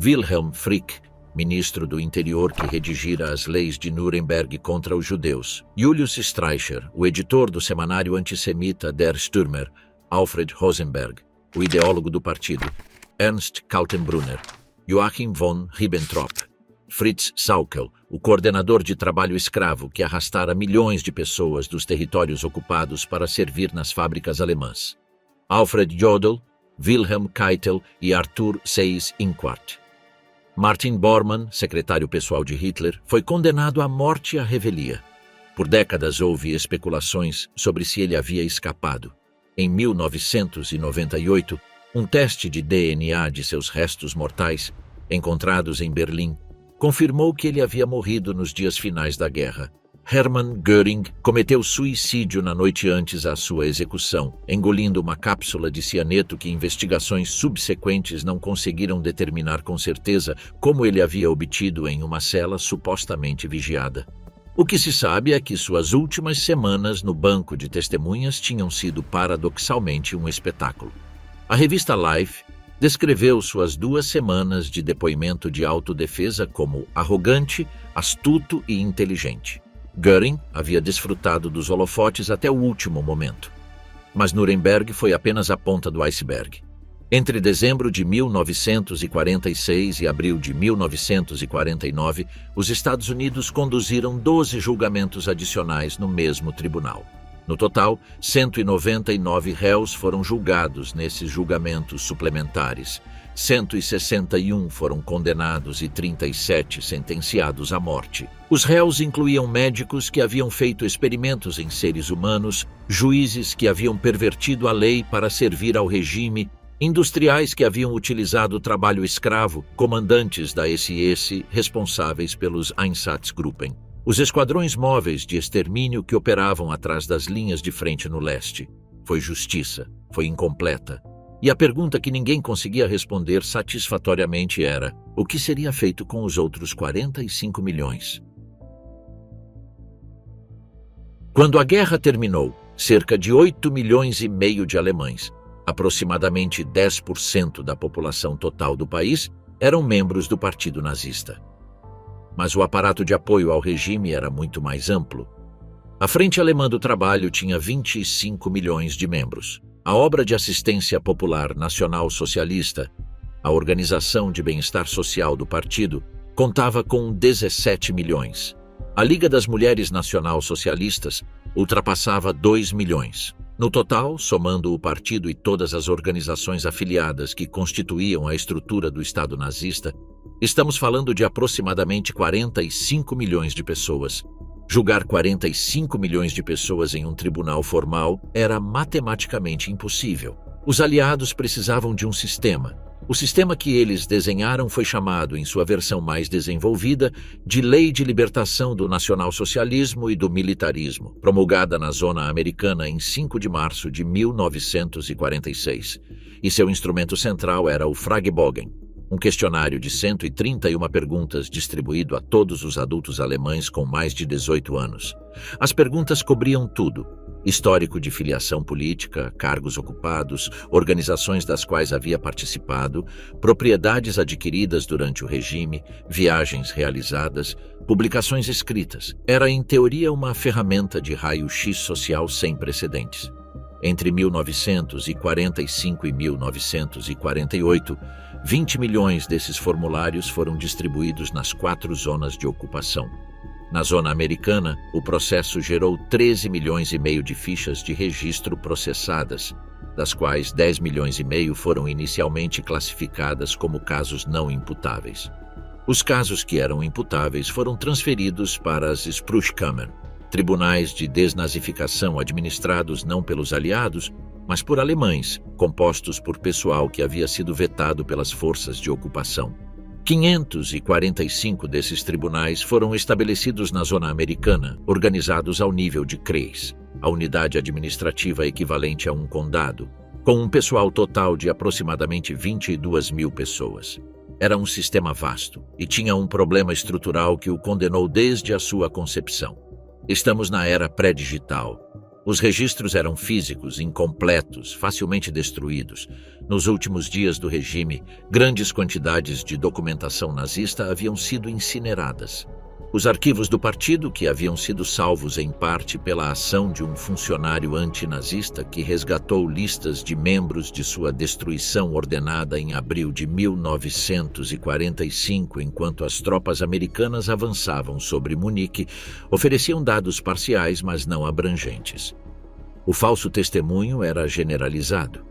Wilhelm Frick, ministro do interior que redigira as leis de Nuremberg contra os judeus. Julius Streicher, o editor do semanário antissemita Der Stürmer. Alfred Rosenberg, o ideólogo do partido. Ernst Kaltenbrunner, Joachim von Ribbentrop, Fritz Sauckel, o coordenador de trabalho escravo que arrastara milhões de pessoas dos territórios ocupados para servir nas fábricas alemãs. Alfred Jodl, Wilhelm Keitel e Arthur Seyss-Inquart. Martin Bormann, secretário pessoal de Hitler, foi condenado à morte à revelia. Por décadas houve especulações sobre se ele havia escapado. Em 1998, um teste de DNA de seus restos mortais, encontrados em Berlim, confirmou que ele havia morrido nos dias finais da guerra. Hermann Göring cometeu suicídio na noite antes à sua execução, engolindo uma cápsula de cianeto que investigações subsequentes não conseguiram determinar com certeza como ele havia obtido em uma cela supostamente vigiada. O que se sabe é que suas últimas semanas no banco de testemunhas tinham sido paradoxalmente um espetáculo. A revista Life descreveu suas 2 semanas de depoimento de autodefesa como arrogante, astuto e inteligente. Göring havia desfrutado dos holofotes até o último momento. Mas Nuremberg foi apenas a ponta do iceberg. Entre dezembro de 1946 e abril de 1949, os Estados Unidos conduziram 12 julgamentos adicionais no mesmo tribunal. No total, 199 réus foram julgados nesses julgamentos suplementares. 161 foram condenados e 37 sentenciados à morte. Os réus incluíam médicos que haviam feito experimentos em seres humanos, juízes que haviam pervertido a lei para servir ao regime, industriais que haviam utilizado o trabalho escravo, comandantes da SS responsáveis pelos Einsatzgruppen. Os esquadrões móveis de extermínio que operavam atrás das linhas de frente no leste. Foi justiça, foi incompleta. E a pergunta que ninguém conseguia responder satisfatoriamente era: o que seria feito com os outros 45 milhões? Quando a guerra terminou, cerca de 8 milhões e meio de alemães, aproximadamente 10% da população total do país, eram membros do Partido Nazista. Mas o aparato de apoio ao regime era muito mais amplo. A Frente Alemã do Trabalho tinha 25 milhões de membros. A Obra de Assistência Popular Nacional Socialista, a organização de bem-estar social do partido, contava com 17 milhões. A Liga das Mulheres Nacional Socialistas, ultrapassava 2 milhões. No total, somando o partido e todas as organizações afiliadas que constituíam a estrutura do Estado nazista, estamos falando de aproximadamente 45 milhões de pessoas. Julgar 45 milhões de pessoas em um tribunal formal era matematicamente impossível. Os aliados precisavam de um sistema. O sistema que eles desenharam foi chamado, em sua versão mais desenvolvida, de Lei de Libertação do Nacionalsocialismo e do Militarismo, promulgada na zona americana em 5 de março de 1946. E seu instrumento central era o Fragebogen, um questionário de 131 perguntas distribuído a todos os adultos alemães com mais de 18 anos. As perguntas cobriam tudo: histórico de filiação política, cargos ocupados, organizações das quais havia participado, propriedades adquiridas durante o regime, viagens realizadas, publicações escritas. Era, em teoria, uma ferramenta de raio-x social sem precedentes. Entre 1945 e 1948, 20 milhões desses formulários foram distribuídos nas 4 zonas de ocupação. Na zona americana, o processo gerou 13 milhões e meio de fichas de registro processadas, das quais 10 milhões e meio foram inicialmente classificadas como casos não imputáveis. Os casos que eram imputáveis foram transferidos para as Spruchkammer, tribunais de desnazificação administrados não pelos aliados, mas por alemães, compostos por pessoal que havia sido vetado pelas forças de ocupação. 545 desses tribunais foram estabelecidos na zona americana, organizados ao nível de CREIS, a unidade administrativa equivalente a um condado, com um pessoal total de aproximadamente 22 mil pessoas. Era um sistema vasto e tinha um problema estrutural que o condenou desde a sua concepção. Estamos na era pré-digital. Os registros eram físicos, incompletos, facilmente destruídos. Nos últimos dias do regime, grandes quantidades de documentação nazista haviam sido incineradas. Os arquivos do partido, que haviam sido salvos em parte pela ação de um funcionário antinazista que resgatou listas de membros de sua destruição ordenada em abril de 1945, enquanto as tropas americanas avançavam sobre Munique, ofereciam dados parciais, mas não abrangentes. O falso testemunho era generalizado.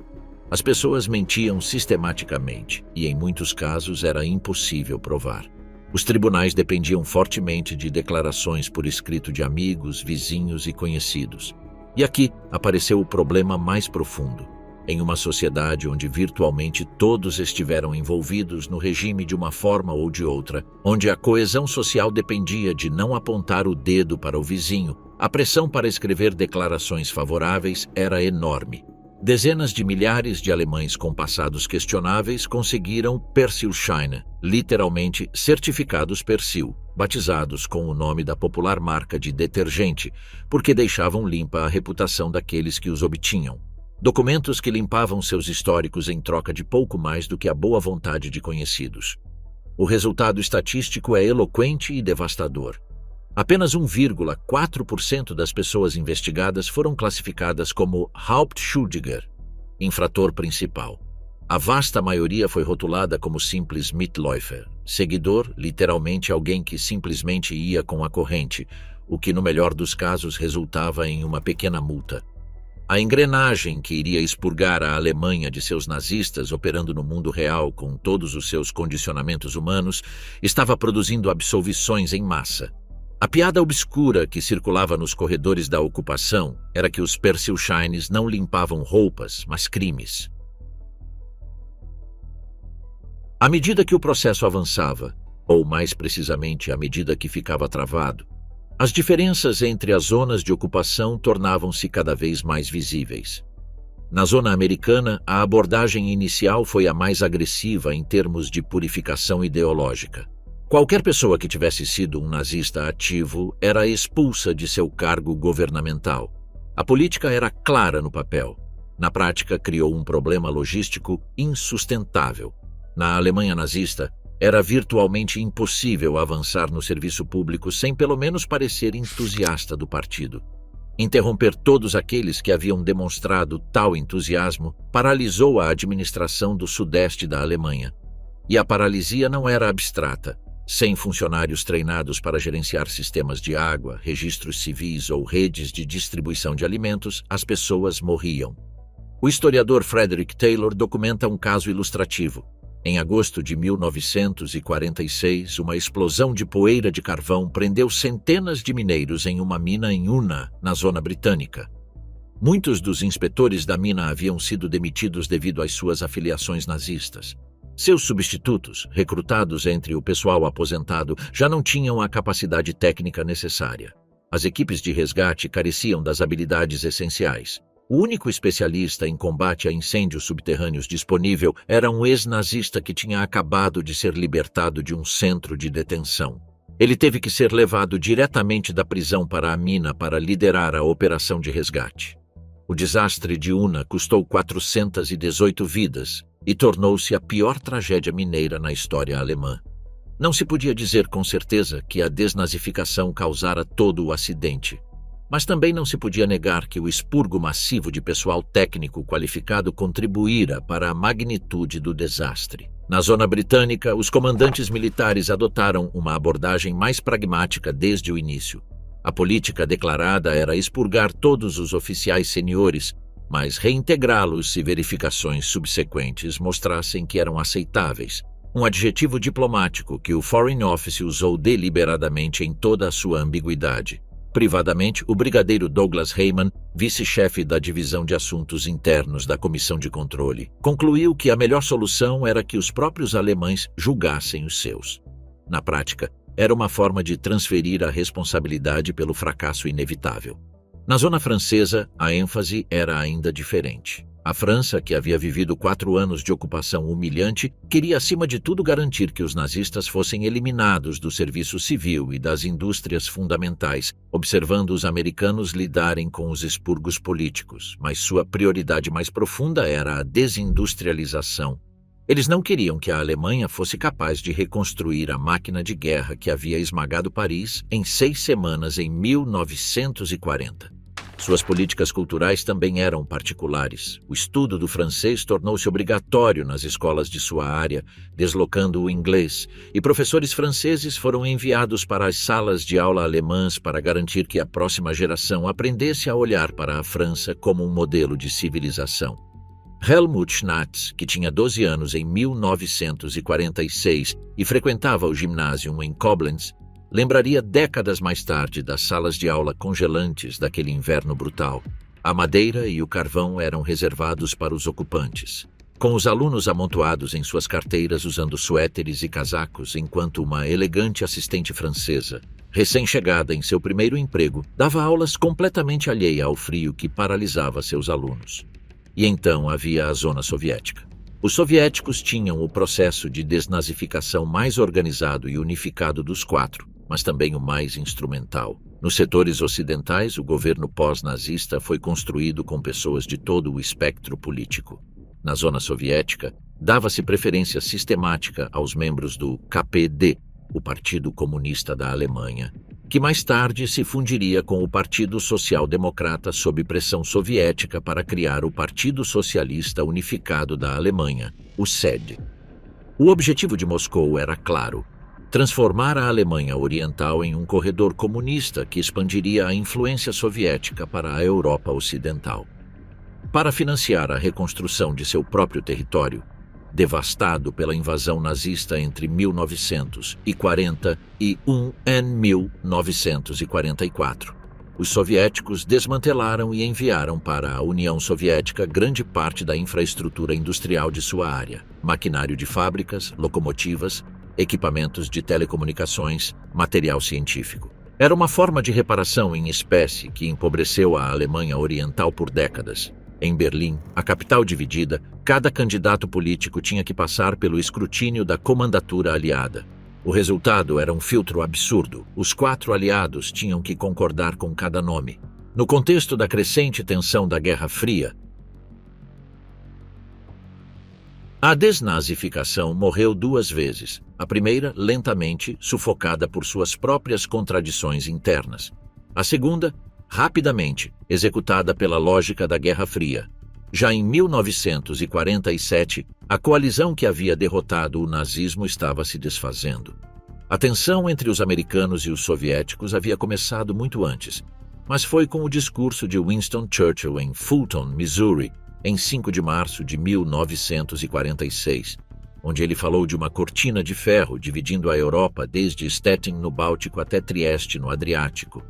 As pessoas mentiam sistematicamente e, em muitos casos, era impossível provar. Os tribunais dependiam fortemente de declarações por escrito de amigos, vizinhos e conhecidos. E aqui apareceu o problema mais profundo. Em uma sociedade onde virtualmente todos estiveram envolvidos no regime de uma forma ou de outra, onde a coesão social dependia de não apontar o dedo para o vizinho, a pressão para escrever declarações favoráveis era enorme. Dezenas de milhares de alemães com passados questionáveis conseguiram Persilscheine, literalmente certificados Persil, batizados com o nome da popular marca de detergente, porque deixavam limpa a reputação daqueles que os obtinham. Documentos que limpavam seus históricos em troca de pouco mais do que a boa vontade de conhecidos. O resultado estatístico é eloquente e devastador. Apenas 1,4% das pessoas investigadas foram classificadas como Hauptschuldiger, infrator principal. A vasta maioria foi rotulada como simples Mitläufer, seguidor, literalmente alguém que simplesmente ia com a corrente, o que no melhor dos casos resultava em uma pequena multa. A engrenagem que iria expurgar a Alemanha de seus nazistas operando no mundo real com todos os seus condicionamentos humanos estava produzindo absolvições em massa. A piada obscura que circulava nos corredores da ocupação era que os Persilscheines não limpavam roupas, mas crimes. À medida que o processo avançava, ou mais precisamente à medida que ficava travado, as diferenças entre as zonas de ocupação tornavam-se cada vez mais visíveis. Na zona americana, a abordagem inicial foi a mais agressiva em termos de purificação ideológica. Qualquer pessoa que tivesse sido um nazista ativo era expulsa de seu cargo governamental. A política era clara no papel. Na prática, criou um problema logístico insustentável. Na Alemanha nazista, era virtualmente impossível avançar no serviço público sem pelo menos parecer entusiasta do partido. Interromper todos aqueles que haviam demonstrado tal entusiasmo paralisou a administração do sudeste da Alemanha. E a paralisia não era abstrata. Sem funcionários treinados para gerenciar sistemas de água, registros civis ou redes de distribuição de alimentos, as pessoas morriam. O historiador Frederick Taylor documenta um caso ilustrativo. Em agosto de 1946, uma explosão de poeira de carvão prendeu centenas de mineiros em uma mina em Una, na zona britânica. Muitos dos inspetores da mina haviam sido demitidos devido às suas afiliações nazistas. Seus substitutos, recrutados entre o pessoal aposentado, já não tinham a capacidade técnica necessária. As equipes de resgate careciam das habilidades essenciais. O único especialista em combate a incêndios subterrâneos disponível era um ex-nazista que tinha acabado de ser libertado de um centro de detenção. Ele teve que ser levado diretamente da prisão para a mina para liderar a operação de resgate. O desastre de Una custou 418 vidas e tornou-se a pior tragédia mineira na história alemã. Não se podia dizer com certeza que a desnazificação causara todo o acidente, mas também não se podia negar que o expurgo massivo de pessoal técnico qualificado contribuíra para a magnitude do desastre. Na zona britânica, os comandantes militares adotaram uma abordagem mais pragmática desde o início. A política declarada era expurgar todos os oficiais seniores, mas reintegrá-los se verificações subsequentes mostrassem que eram aceitáveis, um adjetivo diplomático que o Foreign Office usou deliberadamente em toda a sua ambiguidade. Privadamente, o brigadeiro Douglas Heymann, vice-chefe da Divisão de Assuntos Internos da Comissão de Controle, concluiu que a melhor solução era que os próprios alemães julgassem os seus. Na prática, era uma forma de transferir a responsabilidade pelo fracasso inevitável. Na zona francesa, a ênfase era ainda diferente. A França, que havia vivido 4 anos de ocupação humilhante, queria acima de tudo garantir que os nazistas fossem eliminados do serviço civil e das indústrias fundamentais, observando os americanos lidarem com os expurgos políticos, mas sua prioridade mais profunda era a desindustrialização. Eles não queriam que a Alemanha fosse capaz de reconstruir a máquina de guerra que havia esmagado Paris em 6 semanas em 1940. Suas políticas culturais também eram particulares. O estudo do francês tornou-se obrigatório nas escolas de sua área, deslocando o inglês, e professores franceses foram enviados para as salas de aula alemãs para garantir que a próxima geração aprendesse a olhar para a França como um modelo de civilização. Helmut Schnatz, que tinha 12 anos em 1946 e frequentava o ginásio em Koblenz, lembraria décadas mais tarde das salas de aula congelantes daquele inverno brutal. A madeira e o carvão eram reservados para os ocupantes, com os alunos amontoados em suas carteiras usando suéteres e casacos, enquanto uma elegante assistente francesa, recém-chegada em seu primeiro emprego, dava aulas completamente alheia ao frio que paralisava seus alunos. E então havia a zona soviética. Os soviéticos tinham o processo de desnazificação mais organizado e unificado dos 4, mas também o mais instrumental. Nos setores ocidentais, o governo pós-nazista foi construído com pessoas de todo o espectro político. Na zona soviética, dava-se preferência sistemática aos membros do KPD, o Partido Comunista da Alemanha, que mais tarde se fundiria com o Partido Social Democrata sob pressão soviética para criar o Partido Socialista Unificado da Alemanha, o SED. O objetivo de Moscou era claro: transformar a Alemanha Oriental em um corredor comunista que expandiria a influência soviética para a Europa Ocidental. Para financiar a reconstrução de seu próprio território, devastado pela invasão nazista entre 1940 e 1944. Os soviéticos desmantelaram e enviaram para a União Soviética grande parte da infraestrutura industrial de sua área, maquinário de fábricas, locomotivas, equipamentos de telecomunicações, material científico. Era uma forma de reparação em espécie que empobreceu a Alemanha Oriental por décadas. Em Berlim, a capital dividida, cada candidato político tinha que passar pelo escrutínio da comandatura aliada. O resultado era um filtro absurdo. Os 4 aliados tinham que concordar com cada nome. No contexto da crescente tensão da Guerra Fria, a desnazificação morreu 2 vezes. A primeira, lentamente, sufocada por suas próprias contradições internas. A segunda, rapidamente, executada pela lógica da Guerra Fria. Já em 1947, a coalizão que havia derrotado o nazismo estava se desfazendo. A tensão entre os americanos e os soviéticos havia começado muito antes, mas foi com o discurso de Winston Churchill em Fulton, Missouri, em 5 de março de 1946, onde ele falou de uma cortina de ferro dividindo a Europa desde Stettin, no Báltico, até Trieste, no Adriático,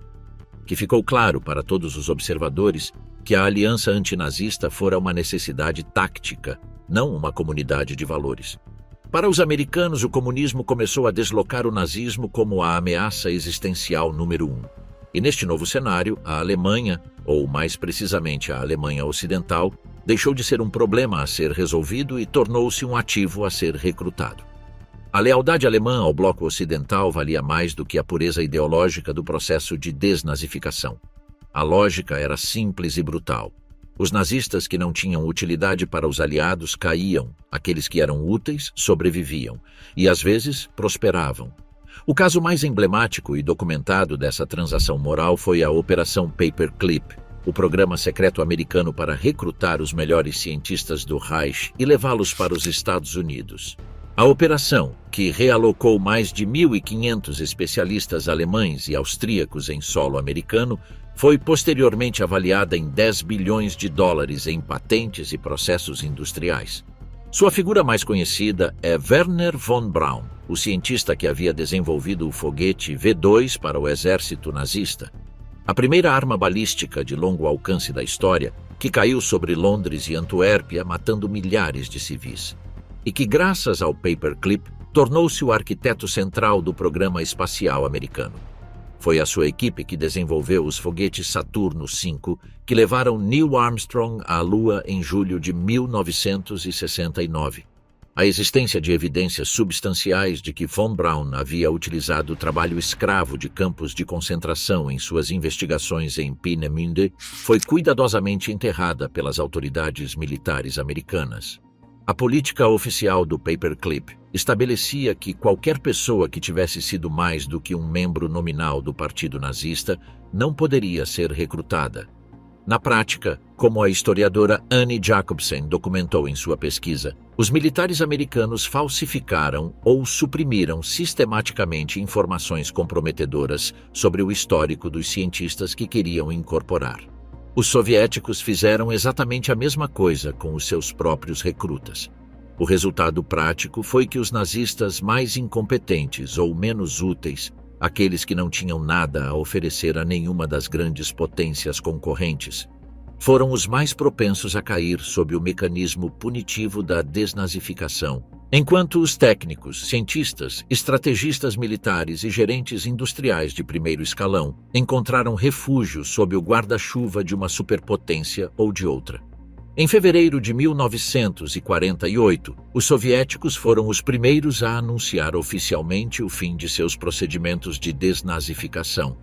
que ficou claro para todos os observadores que a aliança antinazista fora uma necessidade tática, não uma comunidade de valores. Para os americanos, o comunismo começou a deslocar o nazismo como a ameaça existencial número 1. E neste novo cenário, a Alemanha, ou mais precisamente a Alemanha Ocidental, deixou de ser um problema a ser resolvido e tornou-se um ativo a ser recrutado. A lealdade alemã ao bloco ocidental valia mais do que a pureza ideológica do processo de desnazificação. A lógica era simples e brutal. Os nazistas que não tinham utilidade para os aliados caíam, aqueles que eram úteis sobreviviam, e às vezes prosperavam. O caso mais emblemático e documentado dessa transação moral foi a Operação Paperclip, o programa secreto americano para recrutar os melhores cientistas do Reich e levá-los para os Estados Unidos. A operação, que realocou mais de 1.500 especialistas alemães e austríacos em solo americano, foi posteriormente avaliada em 10 bilhões de dólares em patentes e processos industriais. Sua figura mais conhecida é Wernher von Braun, o cientista que havia desenvolvido o foguete V-2 para o exército nazista, a primeira arma balística de longo alcance da história, que caiu sobre Londres e Antuérpia, matando milhares de civis, e que, graças ao Paperclip, tornou-se o arquiteto central do programa espacial americano. Foi a sua equipe que desenvolveu os foguetes Saturno V, que levaram Neil Armstrong à Lua em julho de 1969. A existência de evidências substanciais de que von Braun havia utilizado o trabalho escravo de campos de concentração em suas investigações em Peenemünde foi cuidadosamente enterrada pelas autoridades militares americanas. A política oficial do Paperclip estabelecia que qualquer pessoa que tivesse sido mais do que um membro nominal do Partido Nazista não poderia ser recrutada. Na prática, como a historiadora Annie Jacobsen documentou em sua pesquisa, os militares americanos falsificaram ou suprimiram sistematicamente informações comprometedoras sobre o histórico dos cientistas que queriam incorporar. Os soviéticos fizeram exatamente a mesma coisa com os seus próprios recrutas. O resultado prático foi que os nazistas mais incompetentes ou menos úteis, aqueles que não tinham nada a oferecer a nenhuma das grandes potências concorrentes, foram os mais propensos a cair sob o mecanismo punitivo da desnazificação, enquanto os técnicos, cientistas, estrategistas militares e gerentes industriais de primeiro escalão encontraram refúgio sob o guarda-chuva de uma superpotência ou de outra. Em fevereiro de 1948, os soviéticos foram os primeiros a anunciar oficialmente o fim de seus procedimentos de desnazificação.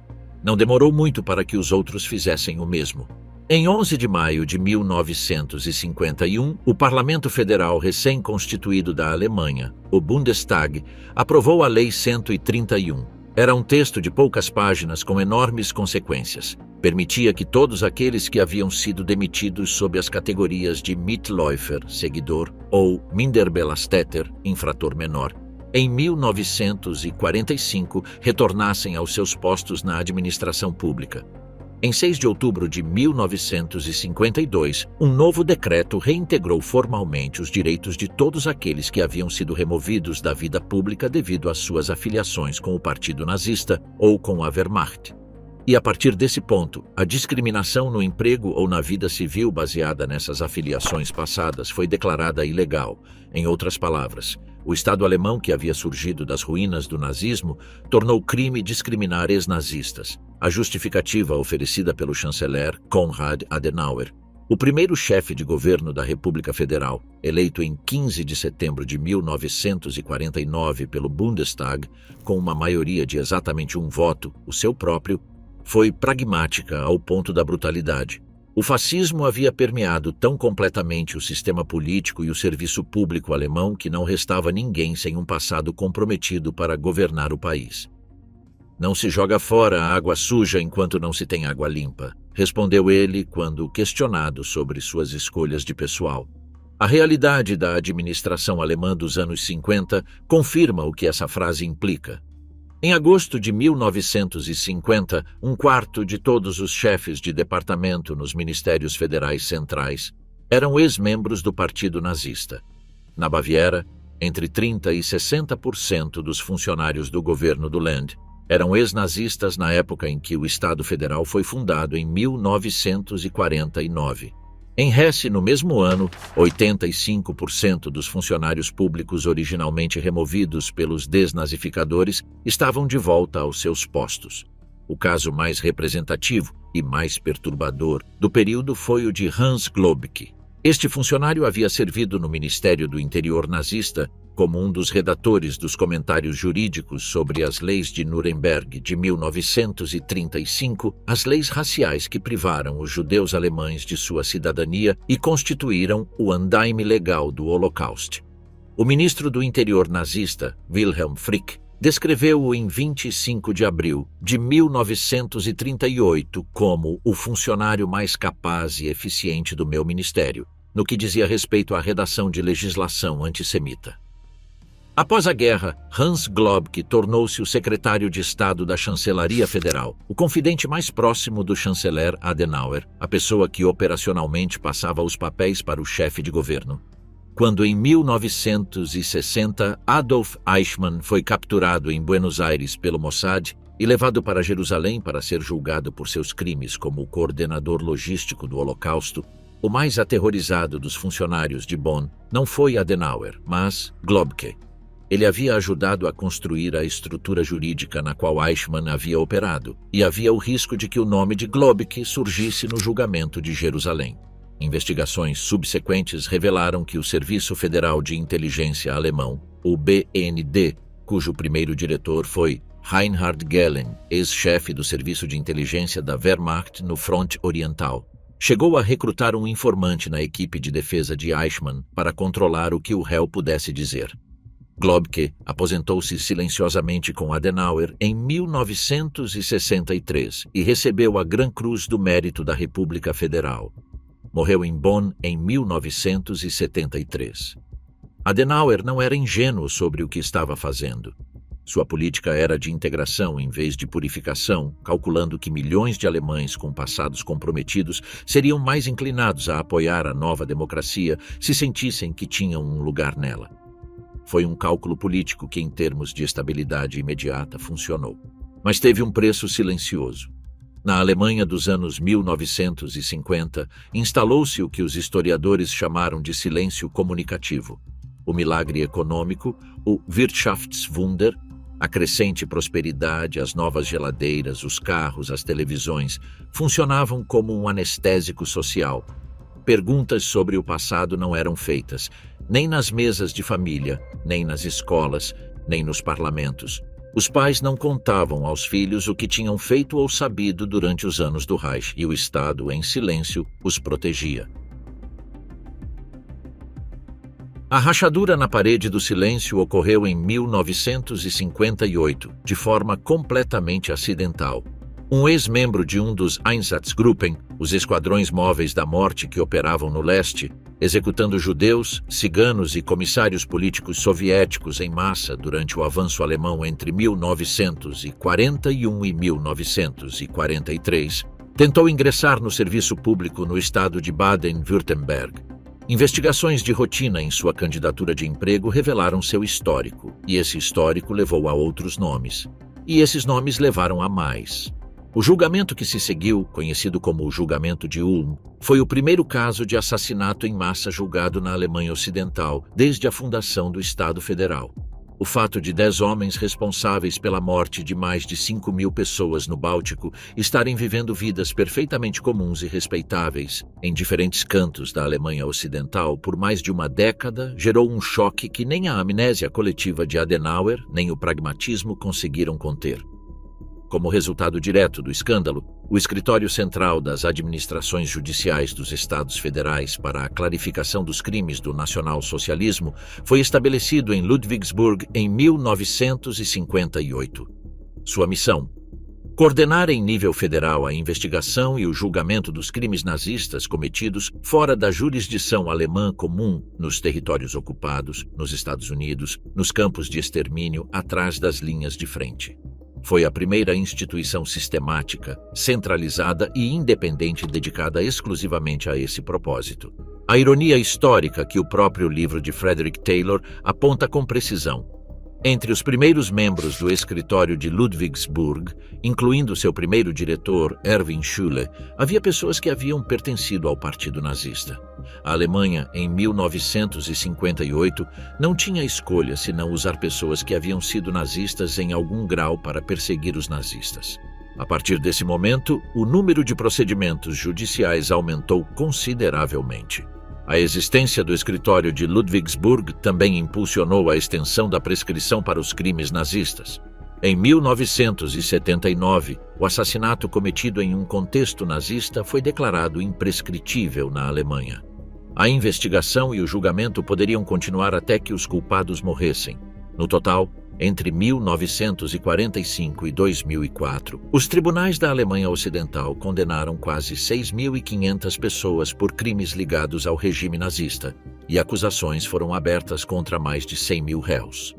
Não demorou muito para que os outros fizessem o mesmo. Em 11 de maio de 1951, o Parlamento Federal recém-constituído da Alemanha, o Bundestag, aprovou a Lei 131. Era um texto de poucas páginas com enormes consequências. Permitia que todos aqueles que haviam sido demitidos sob as categorias de Mitläufer, seguidor, ou Minderbelasseter, infrator menor, em 1945 retornassem aos seus postos na administração pública. Em 6 de outubro de 1952, um novo decreto reintegrou formalmente os direitos de todos aqueles que haviam sido removidos da vida pública devido às suas afiliações com o Partido Nazista ou com a Wehrmacht. E a partir desse ponto, a discriminação no emprego ou na vida civil baseada nessas afiliações passadas foi declarada ilegal. Em outras palavras, o Estado alemão que havia surgido das ruínas do nazismo tornou crime discriminar ex-nazistas. A justificativa oferecida pelo chanceler Konrad Adenauer, o primeiro chefe de governo da República Federal, eleito em 15 de setembro de 1949 pelo Bundestag, com uma maioria de exatamente um voto, o seu próprio, foi pragmática ao ponto da brutalidade. O fascismo havia permeado tão completamente o sistema político e o serviço público alemão que não restava ninguém sem um passado comprometido para governar o país. Não se joga fora a água suja enquanto não se tem água limpa, respondeu ele quando questionado sobre suas escolhas de pessoal. A realidade da administração alemã dos anos 50 confirma o que essa frase implica. Em agosto de 1950, um quarto de todos os chefes de departamento nos ministérios federais centrais eram ex-membros do Partido Nazista. Na Baviera, entre 30% e 60% dos funcionários do governo do Land eram ex-nazistas na época em que o Estado Federal foi fundado em 1949. Em Hesse, no mesmo ano, 85% dos funcionários públicos originalmente removidos pelos desnazificadores estavam de volta aos seus postos. O caso mais representativo e mais perturbador do período foi o de Hans Globke. Este funcionário havia servido no Ministério do Interior nazista como um dos redatores dos comentários jurídicos sobre as leis de Nuremberg de 1935, as leis raciais que privaram os judeus alemães de sua cidadania e constituíram o andaime legal do Holocausto. O ministro do Interior nazista, Wilhelm Frick, descreveu-o em 25 de abril de 1938 como o funcionário mais capaz e eficiente do meu ministério, no que dizia respeito à redação de legislação antissemita. Após a guerra, Hans Globke tornou-se o secretário de Estado da Chancelaria Federal, o confidente mais próximo do chanceler Adenauer, a pessoa que operacionalmente passava os papéis para o chefe de governo. Quando, em 1960, Adolf Eichmann foi capturado em Buenos Aires pelo Mossad e levado para Jerusalém para ser julgado por seus crimes como o coordenador logístico do Holocausto, o mais aterrorizado dos funcionários de Bonn não foi Adenauer, mas Globke. Ele havia ajudado a construir a estrutura jurídica na qual Eichmann havia operado, e havia o risco de que o nome de Globke surgisse no julgamento de Jerusalém. Investigações subsequentes revelaram que o Serviço Federal de Inteligência Alemão, o BND, cujo primeiro diretor foi Reinhard Gehlen, ex-chefe do Serviço de Inteligência da Wehrmacht no Fronte Oriental, chegou a recrutar um informante na equipe de defesa de Eichmann para controlar o que o réu pudesse dizer. Globke aposentou-se silenciosamente com Adenauer em 1963 e recebeu a Gran Cruz do Mérito da República Federal. Morreu em Bonn em 1973. Adenauer não era ingênuo sobre o que estava fazendo. Sua política era de integração em vez de purificação, calculando que milhões de alemães com passados comprometidos seriam mais inclinados a apoiar a nova democracia se sentissem que tinham um lugar nela. Foi um cálculo político que, em termos de estabilidade imediata, funcionou. Mas teve um preço silencioso. Na Alemanha dos anos 1950, instalou-se o que os historiadores chamaram de silêncio comunicativo. O milagre econômico, o Wirtschaftswunder, a crescente prosperidade, as novas geladeiras, os carros, as televisões, funcionavam como um anestésico social. Perguntas sobre o passado não eram feitas, nem nas mesas de família, nem nas escolas, nem nos parlamentos. Os pais não contavam aos filhos o que tinham feito ou sabido durante os anos do Reich, e o Estado, em silêncio, os protegia. A rachadura na parede do silêncio ocorreu em 1958, de forma completamente acidental. Um ex-membro de um dos Einsatzgruppen, os esquadrões móveis da morte que operavam no leste, executando judeus, ciganos e comissários políticos soviéticos em massa durante o avanço alemão entre 1941 e 1943, tentou ingressar no serviço público no estado de Baden-Württemberg. Investigações de rotina em sua candidatura de emprego revelaram seu histórico, e esse histórico levou a outros nomes. E esses nomes levaram a mais. O julgamento que se seguiu, conhecido como o Julgamento de Ulm, foi o primeiro caso de assassinato em massa julgado na Alemanha Ocidental desde a fundação do Estado Federal. O fato de 10 homens responsáveis pela morte de mais de 5.000 pessoas no Báltico estarem vivendo vidas perfeitamente comuns e respeitáveis em diferentes cantos da Alemanha Ocidental por mais de uma década gerou um choque que nem a amnésia coletiva de Adenauer nem o pragmatismo conseguiram conter. Como resultado direto do escândalo, o Escritório Central das Administrações Judiciais dos Estados Federais para a Clarificação dos Crimes do Nacionalsocialismo foi estabelecido em Ludwigsburg em 1958. Sua missão: coordenar em nível federal a investigação e o julgamento dos crimes nazistas cometidos fora da jurisdição alemã comum nos territórios ocupados, nos Estados Unidos, nos campos de extermínio atrás das linhas de frente. Foi a primeira instituição sistemática, centralizada e independente dedicada exclusivamente a esse propósito. A ironia histórica que o próprio livro de Frederick Taylor aponta com precisão. Entre os primeiros membros do escritório de Ludwigsburg, incluindo seu primeiro diretor, Erwin Schülle, havia pessoas que haviam pertencido ao Partido Nazista. A Alemanha, em 1958, não tinha escolha senão usar pessoas que haviam sido nazistas em algum grau para perseguir os nazistas. A partir desse momento, o número de procedimentos judiciais aumentou consideravelmente. A existência do escritório de Ludwigsburg também impulsionou a extensão da prescrição para os crimes nazistas. Em 1979, o assassinato cometido em um contexto nazista foi declarado imprescritível na Alemanha. A investigação e o julgamento poderiam continuar até que os culpados morressem. No total, entre 1945 e 2004, os tribunais da Alemanha Ocidental condenaram quase 6.500 pessoas por crimes ligados ao regime nazista, e acusações foram abertas contra mais de 100.000 réus.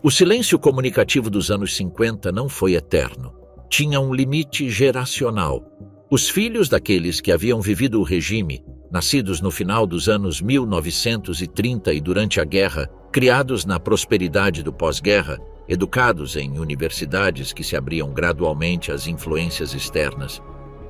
O silêncio comunicativo dos anos 50 não foi eterno. Tinha um limite geracional. Os filhos daqueles que haviam vivido o regime, nascidos no final dos anos 1930 e durante a guerra, criados na prosperidade do pós-guerra, educados em universidades que se abriam gradualmente às influências externas,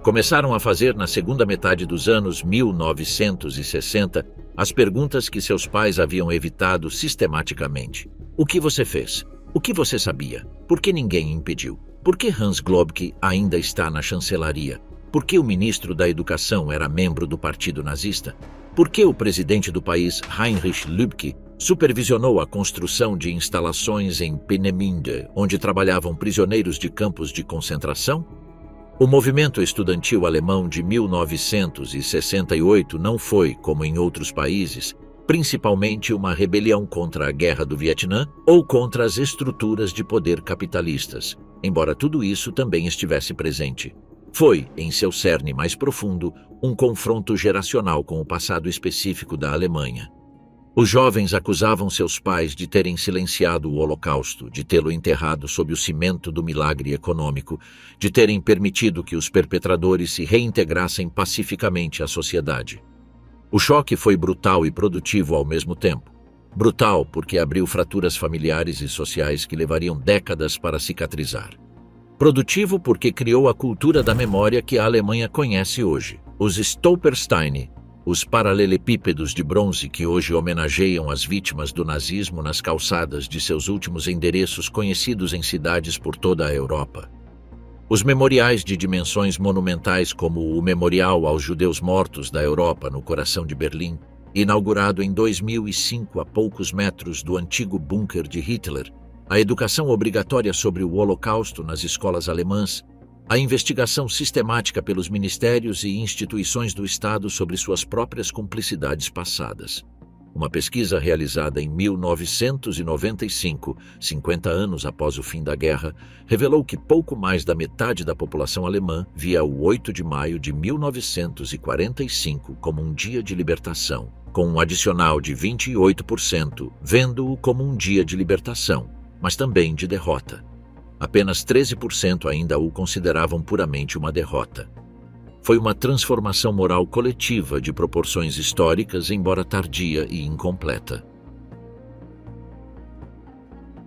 começaram a fazer na segunda metade dos anos 1960 as perguntas que seus pais haviam evitado sistematicamente. O que você fez? O que você sabia? Por que ninguém impediu? Por que Hans Globke ainda está na chancelaria? Por que o ministro da Educação era membro do Partido Nazista? Por que o presidente do país, Heinrich Lübke, supervisionou a construção de instalações em Peenemünde, onde trabalhavam prisioneiros de campos de concentração? O movimento estudantil alemão de 1968 não foi, como em outros países, principalmente uma rebelião contra a Guerra do Vietnã ou contra as estruturas de poder capitalistas, embora tudo isso também estivesse presente. Foi, em seu cerne mais profundo, um confronto geracional com o passado específico da Alemanha. Os jovens acusavam seus pais de terem silenciado o Holocausto, de tê-lo enterrado sob o cimento do milagre econômico, de terem permitido que os perpetradores se reintegrassem pacificamente à sociedade. O choque foi brutal e produtivo ao mesmo tempo. Brutal porque abriu fraturas familiares e sociais que levariam décadas para cicatrizar. Produtivo porque criou a cultura da memória que a Alemanha conhece hoje. Os Stolpersteine, os paralelepípedos de bronze que hoje homenageiam as vítimas do nazismo nas calçadas de seus últimos endereços conhecidos em cidades por toda a Europa. Os memoriais de dimensões monumentais como o Memorial aos Judeus Mortos da Europa no coração de Berlim, inaugurado em 2005 a poucos metros do antigo bunker de Hitler, a educação obrigatória sobre o Holocausto nas escolas alemãs, a investigação sistemática pelos ministérios e instituições do Estado sobre suas próprias cumplicidades passadas. Uma pesquisa realizada em 1995, 50 anos após o fim da guerra, revelou que pouco mais da metade da população alemã via o 8 de maio de 1945 como um dia de libertação, com um adicional de 28% vendo-o como um dia de libertação, mas também de derrota. Apenas 13% ainda o consideravam puramente uma derrota. Foi uma transformação moral coletiva de proporções históricas, embora tardia e incompleta.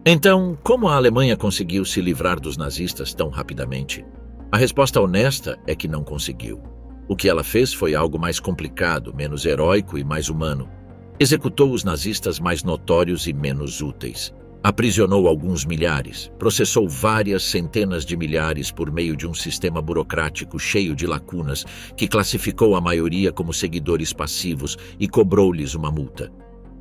Então, como a Alemanha conseguiu se livrar dos nazistas tão rapidamente? A resposta honesta é que não conseguiu. O que ela fez foi algo mais complicado, menos heróico e mais humano. Executou os nazistas mais notórios e menos úteis. Aprisionou alguns milhares, processou várias centenas de milhares por meio de um sistema burocrático cheio de lacunas que classificou a maioria como seguidores passivos e cobrou-lhes uma multa.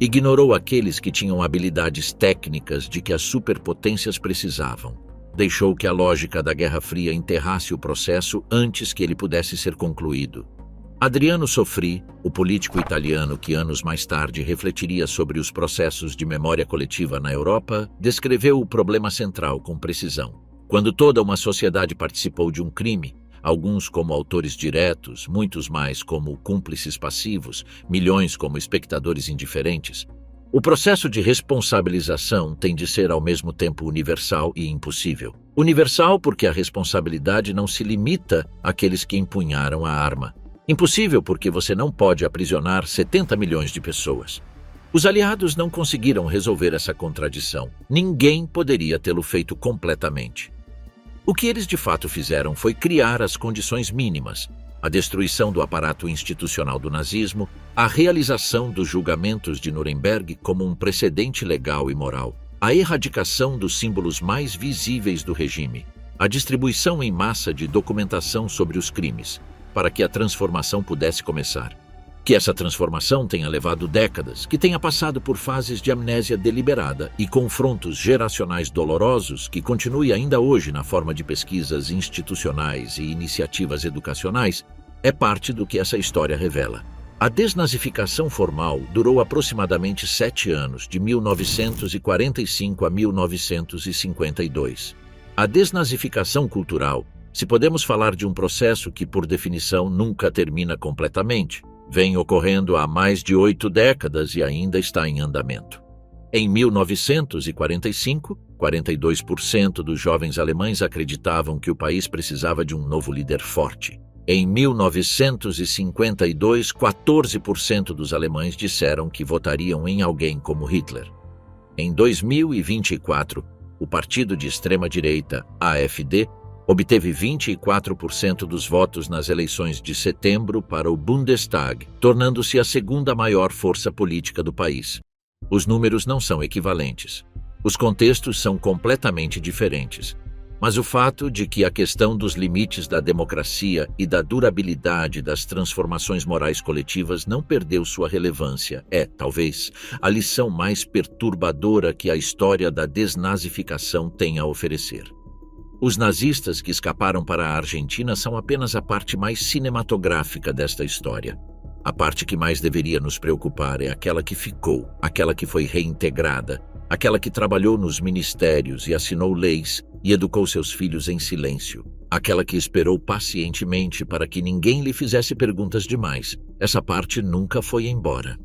Ignorou aqueles que tinham habilidades técnicas de que as superpotências precisavam. Deixou que a lógica da Guerra Fria enterrasse o processo antes que ele pudesse ser concluído. Adriano Sofri, o político italiano que anos mais tarde refletiria sobre os processos de memória coletiva na Europa, descreveu o problema central com precisão. Quando toda uma sociedade participou de um crime, alguns como autores diretos, muitos mais como cúmplices passivos, milhões como espectadores indiferentes, O processo de responsabilização tem de ser ao mesmo tempo universal e impossível. Universal porque a responsabilidade não se limita àqueles que empunharam a arma. Impossível porque você não pode aprisionar 70 milhões de pessoas. Os aliados não conseguiram resolver essa contradição. Ninguém poderia tê-lo feito completamente. O que eles de fato fizeram foi criar as condições mínimas: a destruição do aparato institucional do nazismo, a realização dos julgamentos de Nuremberg como um precedente legal e moral, a erradicação dos símbolos mais visíveis do regime, a distribuição em massa de documentação sobre os crimes, para que a transformação pudesse começar. Que essa transformação tenha levado décadas, que tenha passado por fases de amnésia deliberada e confrontos geracionais dolorosos que continue ainda hoje na forma de pesquisas institucionais e iniciativas educacionais, é parte do que essa história revela. A desnazificação formal durou aproximadamente 7 anos, de 1945 a 1952. A desnazificação cultural, se podemos falar de um processo que, por definição, nunca termina completamente, vem ocorrendo há mais de 8 décadas e ainda está em andamento. Em 1945, 42% dos jovens alemães acreditavam que o país precisava de um novo líder forte. Em 1952, 14% dos alemães disseram que votariam em alguém como Hitler. Em 2024, o partido de extrema-direita, AfD, obteve 24% dos votos nas eleições de setembro para o Bundestag, tornando-se a segunda maior força política do país. Os números não são equivalentes. Os contextos são completamente diferentes. Mas o fato de que a questão dos limites da democracia e da durabilidade das transformações morais coletivas não perdeu sua relevância é, talvez, a lição mais perturbadora que a história da desnazificação tem a oferecer. Os nazistas que escaparam para a Argentina são apenas a parte mais cinematográfica desta história. A parte que mais deveria nos preocupar é aquela que ficou, aquela que foi reintegrada, aquela que trabalhou nos ministérios e assinou leis e educou seus filhos em silêncio, aquela que esperou pacientemente para que ninguém lhe fizesse perguntas demais. Essa parte nunca foi embora.